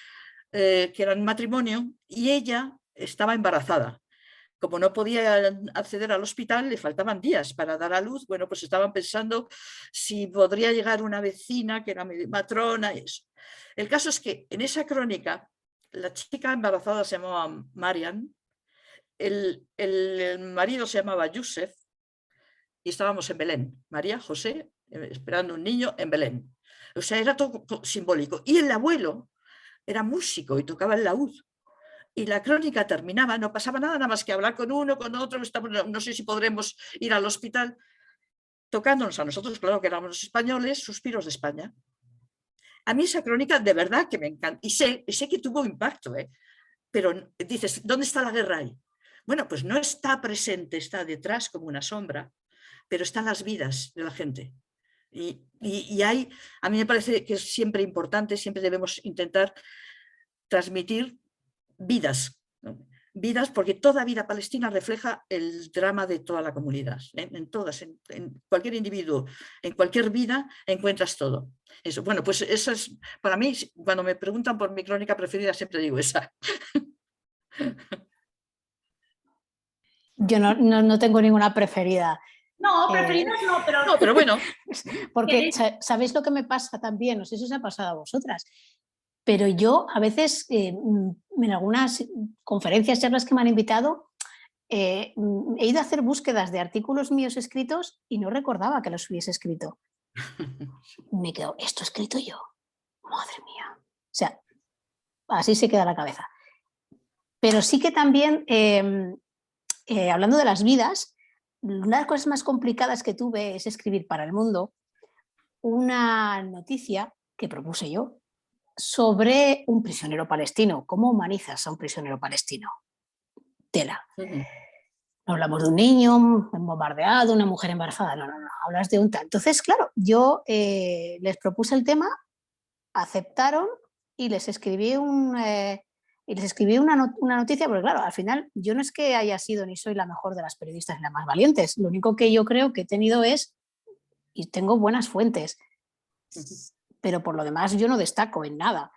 que eran matrimonio, y ella estaba embarazada. Como no podía acceder al hospital, le faltaban días para dar a luz. Bueno, pues estaban pensando si podría llegar una vecina que era matrona y eso. El caso es que en esa crónica, la chica embarazada se llamaba Marian, el marido se llamaba Yusef, y estábamos en Belén, María, José, esperando un niño en Belén. O sea, era todo simbólico. Y el abuelo era músico y tocaba el laúd. Y la crónica terminaba, no pasaba nada más que hablar con uno, con otro, no sé si podremos ir al hospital, tocándonos a nosotros, claro que éramos los españoles, Suspiros de España. A mí esa crónica de verdad que me encanta, y sé que tuvo impacto, pero dices, ¿dónde está la guerra ahí? Bueno, pues no está presente, está detrás como una sombra, pero están las vidas de la gente. Y hay, a mí me parece que es siempre importante, siempre debemos intentar transmitir vidas, ¿no? Vidas, porque toda vida palestina refleja el drama de toda la comunidad, en todas, en cualquier individuo, en cualquier vida encuentras todo. Eso, bueno, pues eso es, para mí, cuando me preguntan por mi crónica preferida, siempre digo esa. Yo no tengo ninguna preferida. No, preferidas no, pero... No, pero bueno. Porque, ¿sabéis lo que me pasa también? No sé si os ha pasado a vosotras. Pero yo a veces, en algunas conferencias, charlas que me han invitado, he ido a hacer búsquedas de artículos míos escritos y no recordaba que los hubiese escrito. Me quedo, ¿esto he escrito yo? Madre mía. O sea, así se queda la cabeza. Pero sí que también hablando de las vidas, una de las cosas más complicadas que tuve es escribir para El Mundo una noticia que propuse yo sobre un prisionero palestino. ¿Cómo humanizas a un prisionero palestino? Tela. No hablamos de un niño bombardeado, una mujer embarazada, no, hablas de un tal. Entonces, claro, yo les propuse el tema, aceptaron y les escribí una noticia, porque claro, al final yo no es que haya sido ni soy la mejor de las periodistas ni las más valientes, lo único que yo creo que he tenido es, y tengo buenas fuentes, pero por lo demás yo no destaco en nada.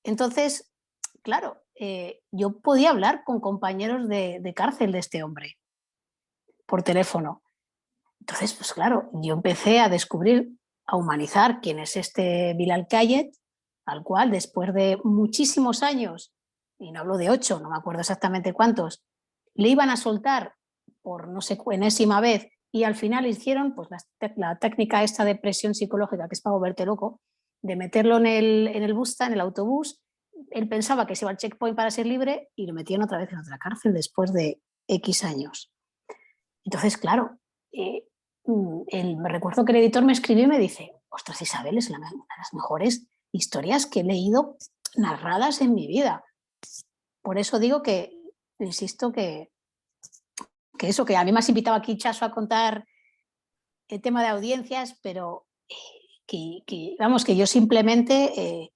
Entonces, claro, yo podía hablar con compañeros de cárcel de este hombre por teléfono. Entonces, pues claro, yo empecé a descubrir, a humanizar quién es este Bilal Kayet, al cual después de muchísimos años, y no hablo de 8, no me acuerdo exactamente cuántos, le iban a soltar por no sé enésima vez y al final hicieron pues la técnica esta de presión psicológica, que es para volverte loco, de meterlo en el busta, en el autobús. Él pensaba que se iba al checkpoint para ser libre y lo metían otra vez en otra cárcel después de X años. Entonces, claro, me recuerdo que el editor me escribió y me dice: ostras, Isabel, es una de las mejores historias que he leído narradas en mi vida. Por eso digo que, insisto, que eso, que a mí me has invitado aquí, Chaso, a contar el tema de audiencias, pero vamos, que yo simplemente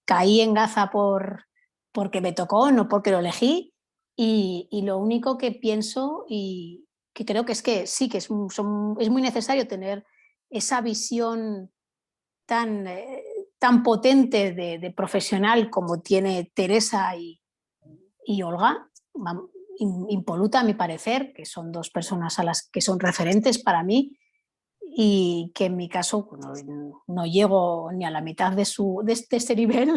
caí en Gaza porque me tocó, no porque lo elegí, y lo único que pienso y que creo que sí, que es muy necesario tener esa visión tan potente de profesional como tiene Teresa y Olga, impoluta a mi parecer, que son dos personas a las que son referentes para mí, y que en mi caso no llego ni a la mitad de este nivel,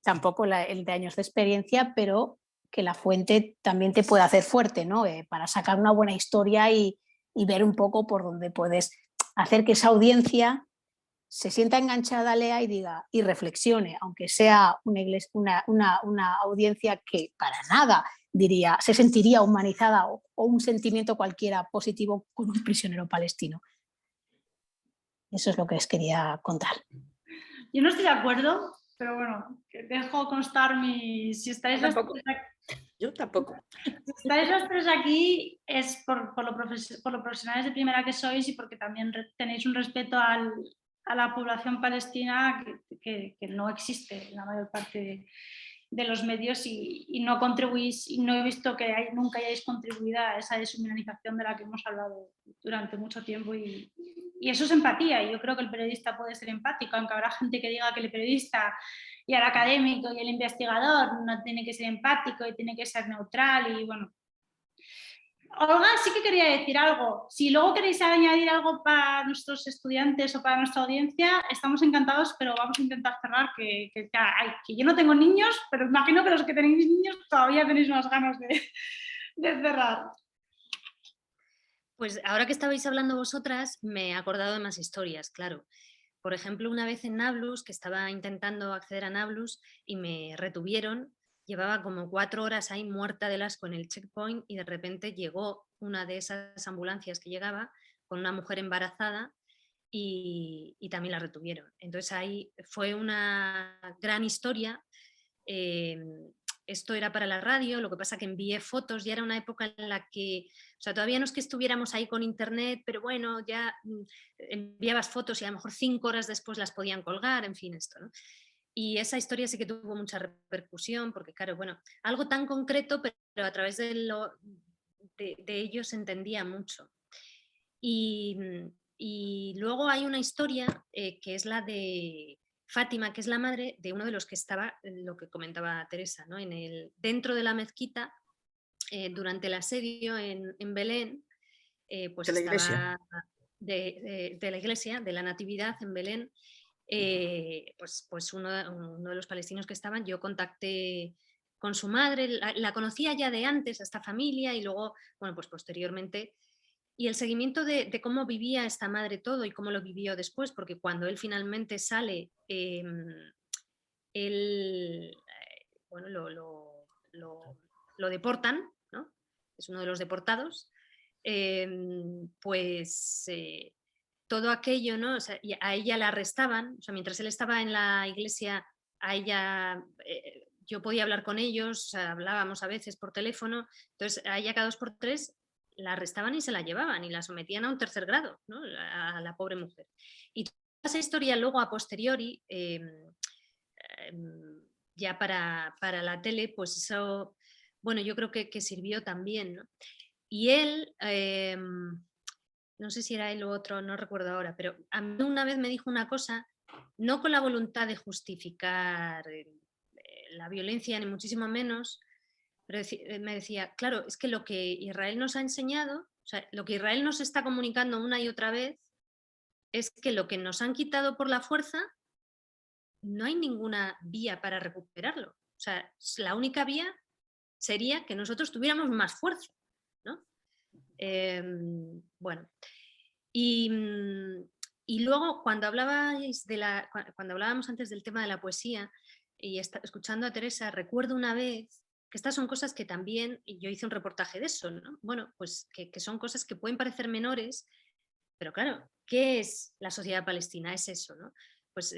tampoco el de años de experiencia, pero que la fuente también te puede hacer fuerte, ¿no? Para sacar una buena historia y ver un poco por dónde puedes hacer que esa audiencia se sienta enganchada, lea y diga y reflexione, aunque sea una audiencia que para nada diría, se sentiría humanizada o un sentimiento cualquiera positivo con un prisionero palestino. Eso es lo que les quería contar. Yo no estoy de acuerdo, pero bueno, dejo constar si estáis los tres aquí, yo tampoco. Si estáis los tres aquí es por lo profesionales de primera que sois y porque también tenéis un respeto a la población palestina que no existe en la mayor parte de los medios y no contribuís, y no he visto que nunca hayáis contribuido a esa deshumanización de la que hemos hablado durante mucho tiempo y eso es empatía, y yo creo que el periodista puede ser empático, aunque habrá gente que diga que el periodista y el académico y el investigador no tiene que ser empático y tiene que ser neutral y bueno. Olga, sí que quería decir algo. Si luego queréis añadir algo para nuestros estudiantes o para nuestra audiencia, estamos encantados, pero vamos a intentar cerrar, que yo no tengo niños, pero imagino que los que tenéis niños todavía tenéis unas ganas de cerrar. Pues ahora que estabais hablando vosotras, me he acordado de más historias, claro. Por ejemplo, una vez en Nablus, que estaba intentando acceder a Nablus y me retuvieron, llevaba como 4 horas ahí muerta del asco en el checkpoint y de repente llegó una de esas ambulancias que llegaba con una mujer embarazada y también la retuvieron. Entonces ahí fue una gran historia. Esto era para la radio, lo que pasa que envié fotos, ya era una época en la que, o sea, todavía no es que estuviéramos ahí con internet, pero bueno, ya enviabas fotos y a lo mejor 5 horas después las podían colgar, en fin, esto, ¿no? Y esa historia sí que tuvo mucha repercusión, porque claro, bueno, algo tan concreto, pero a través de ellos se entendía mucho. Y luego hay una historia que es la de Fátima, que es la madre de uno de los que estaba, lo que comentaba Teresa, ¿no? Dentro de la mezquita, durante el asedio en Belén, pues de la estaba iglesia. De la iglesia, de la Natividad en Belén, pues uno de los palestinos que estaban, yo contacté con su madre, la conocía ya de antes a esta familia y luego, bueno, pues posteriormente, y el seguimiento de cómo vivía esta madre todo y cómo lo vivió después, porque cuando él finalmente sale, él, bueno, lo deportan, ¿no? es uno de los deportados, pues todo aquello, ¿no? O sea, a ella la arrestaban, o sea, mientras él estaba en la iglesia, a ella, yo podía hablar con ellos, o sea, hablábamos a veces por teléfono, entonces a ella cada 2 por 3 la arrestaban y se la llevaban y la sometían a un 3er grado, ¿no? A la pobre mujer. Y toda esa historia luego a posteriori, ya para la tele, pues eso, bueno, yo creo que sirvió también, ¿no? Y él, no sé si era él u otro, no recuerdo ahora, pero a mí una vez me dijo una cosa, no con la voluntad de justificar la violencia, ni muchísimo menos, pero me decía, claro, es que lo que Israel nos ha enseñado, o sea, lo que Israel nos está comunicando una y otra vez, es que lo que nos han quitado por la fuerza, no hay ninguna vía para recuperarlo. O sea, la única vía sería que nosotros tuviéramos más fuerza, ¿no? Bueno, y luego cuando hablabais cuando hablábamos antes del tema de la poesía y escuchando a Teresa, recuerdo una vez que estas son cosas que también, y yo hice un reportaje de eso, ¿no? Bueno, pues que son cosas que pueden parecer menores, pero claro, ¿qué es la sociedad palestina? Es eso, ¿no? Pues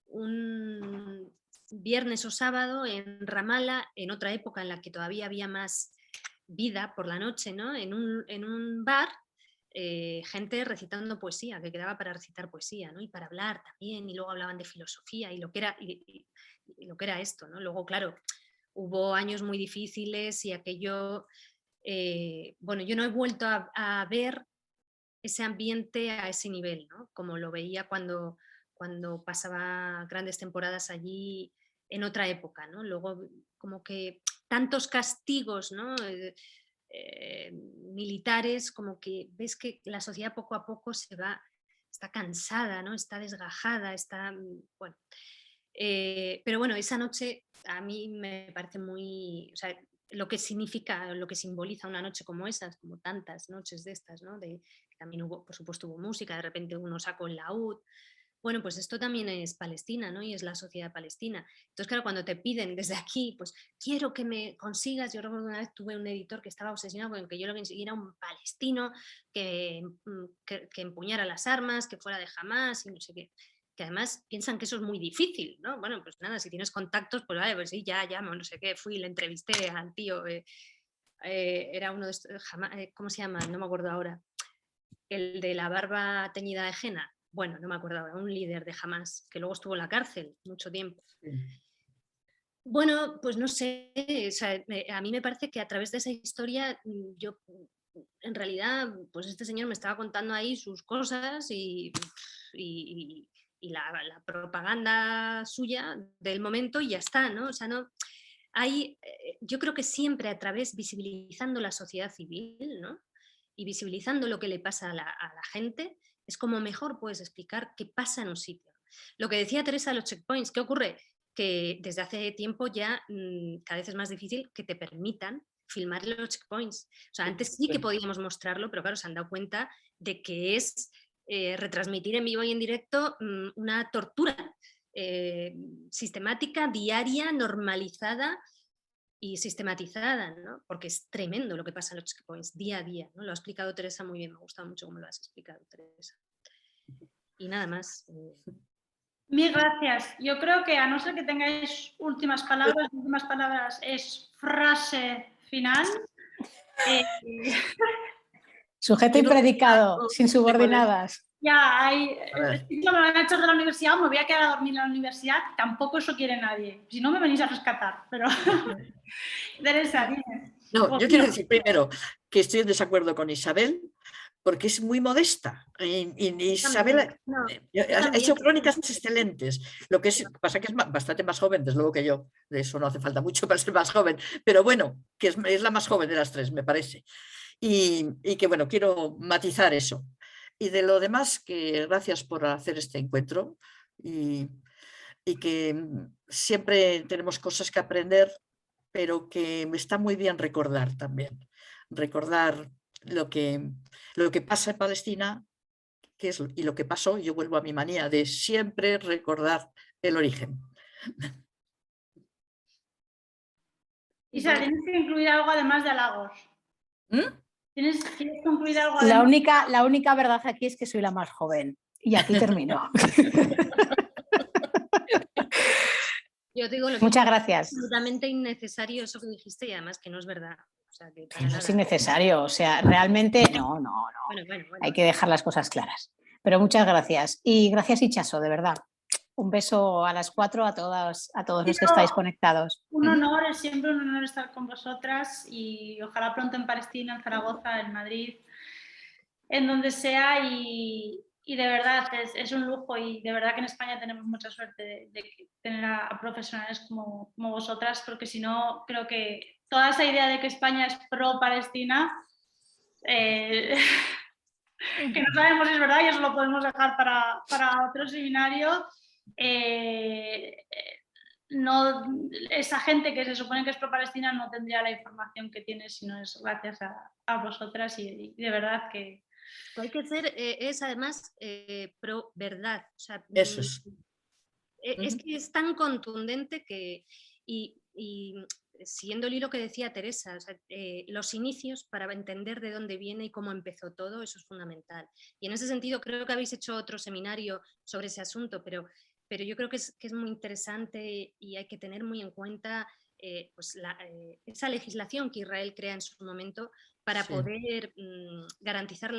un viernes o sábado en Ramallah, en otra época en la que todavía había más vida por la noche, ¿no? En un bar, gente recitando poesía, que quedaba para recitar poesía, ¿no? Y para hablar también, y luego hablaban de filosofía y lo que era, y lo que era esto, ¿no? Luego, claro, hubo años muy difíciles y aquello, bueno, yo no he vuelto a ver ese ambiente a ese nivel, ¿no? Como lo veía cuando pasaba grandes temporadas allí en otra época, ¿no? Luego, como que tantos castigos, ¿no? Militares, como que ves que la sociedad poco a poco está cansada, ¿no? Está desgajada, bueno. Pero bueno, esa noche a mí me parece muy, o sea, lo que significa, lo que simboliza una noche como esas, como tantas noches de estas, ¿no? También hubo, por supuesto, hubo música, de repente uno sacó el laúd. Bueno, pues esto también es Palestina, ¿no? Y es la sociedad palestina. Entonces, claro, cuando te piden desde aquí, pues quiero que me consigas, yo recuerdo una vez tuve un editor que estaba obsesionado con que yo lo que consiguiera un palestino que empuñara las armas, que fuera de Hamás y no sé qué. Que además piensan que eso es muy difícil, ¿no? Bueno, pues nada, si tienes contactos, pues vale, pues sí, ya llamo, no sé qué, fui, le entrevisté al tío, era uno de estos, ¿cómo se llama? No me acuerdo ahora. El de la barba teñida de henna, bueno, no me acuerdo ahora, un líder de Hamás, que luego estuvo en la cárcel mucho tiempo. Sí. Bueno, pues no sé, o sea, a mí me parece que a través de esa historia yo, en realidad, pues este señor me estaba contando ahí sus cosas y la propaganda suya del momento y ya está, ¿no? O sea, no hay, yo creo que siempre a través, visibilizando la sociedad civil, ¿no? Y visibilizando lo que le pasa a la gente, es como mejor puedes explicar qué pasa en un sitio. Lo que decía Teresa de los checkpoints, ¿qué ocurre? Que desde hace tiempo ya cada vez es más difícil que te permitan filmar los checkpoints. O sea, antes sí que podíamos mostrarlo, pero claro, se han dado cuenta de que es retransmitir en vivo y en directo una tortura sistemática, diaria, normalizada y sistematizada, ¿no? Porque es tremendo lo que pasa en los checkpoints día a día, ¿no? Lo ha explicado Teresa muy bien, me ha gustado mucho cómo lo has explicado, Teresa. Y nada más. Mil gracias. Yo creo que a no ser que tengáis últimas palabras es frase final. Sujeto y predicado, sin subordinadas. Ya, me lo han hecho de la universidad, me voy a quedar a dormir en la universidad, tampoco eso quiere nadie. Si no, me venís a rescatar, pero... Teresa, dime. No, yo quiero decir primero que estoy en desacuerdo con Isabel, porque es muy modesta. Y Isabel ha hecho crónicas excelentes. Lo que pasa que es bastante más joven, desde luego que yo. De eso no hace falta mucho para ser más joven. Pero bueno, que es la más joven de las tres, me parece. Y que bueno, quiero matizar eso. Y de lo demás, que gracias por hacer este encuentro y que siempre tenemos cosas que aprender, pero que me está muy bien recordar también. Recordar lo que pasa en Palestina y lo que pasó. Yo vuelvo a mi manía de siempre recordar el origen. Isa, tienes que incluir algo además de halagos. Tienes que incluir algo además. La única verdad aquí es que soy la más joven. Y aquí termino. Yo digo lo Muchas que gracias. es absolutamente innecesario eso que dijiste y además que no es verdad. O sea, que para No nada. es innecesario, o sea, realmente no. Bueno. Hay que dejar las cosas claras. Pero muchas gracias. Y gracias, Itxaso, de verdad. Un beso a las 4 a todos los que estáis conectados. Un honor, es siempre un honor estar con vosotras y ojalá pronto en Palestina, en Zaragoza, en Madrid, en donde sea y de verdad es un lujo y de verdad que en España tenemos mucha suerte de tener a profesionales como vosotras, porque si no creo que toda esa idea de que España es pro-Palestina que no sabemos si es verdad y eso lo podemos dejar para otro seminario. No, esa gente que se supone que es pro-Palestina no tendría la información que tiene si no es gracias a vosotras y de verdad que... Lo que hay que hacer es además pro-verdad. O sea, Eso es. Es que es tan contundente que... Y siguiendo el hilo que decía Teresa, o sea, los inicios para entender de dónde viene y cómo empezó todo, eso es fundamental. Y en ese sentido creo que habéis hecho otro seminario sobre ese asunto, pero yo creo que es muy interesante y hay que tener muy en cuenta pues esa legislación que Israel crea en su momento para poder garantizar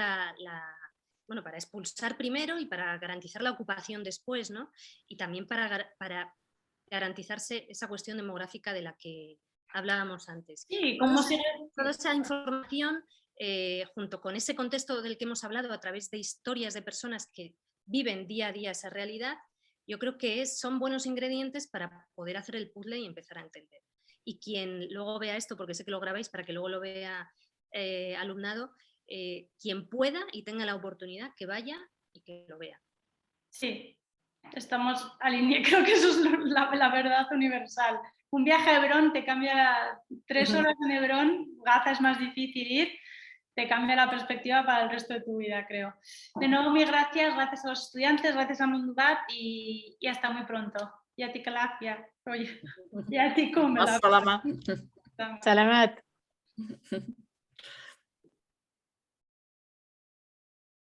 bueno, para expulsar primero y para garantizar la ocupación después, ¿no? Y también para garantizarse esa cuestión demográfica de la que hablábamos antes. Sí, ¿cómo toda esa información, junto con ese contexto del que hemos hablado a través de historias de personas que viven día a día esa realidad, yo creo que son buenos ingredientes para poder hacer el puzzle y empezar a entender. Y quien luego vea esto, porque sé que lo grabáis para que luego lo vea alumnado, quien pueda y tenga la oportunidad, que vaya y que lo vea. Sí, estamos alineados, creo que eso es la verdad universal. Un viaje a Hebrón te cambia 3 horas en Hebrón, Gaza es más difícil ir, te cambia la perspectiva para el resto de tu vida, creo. De nuevo, mil gracias a los estudiantes, gracias a Mundubat y hasta muy pronto. Y a ti, Calafia. Oye, y a ti, Kumela. Salama. Salamat.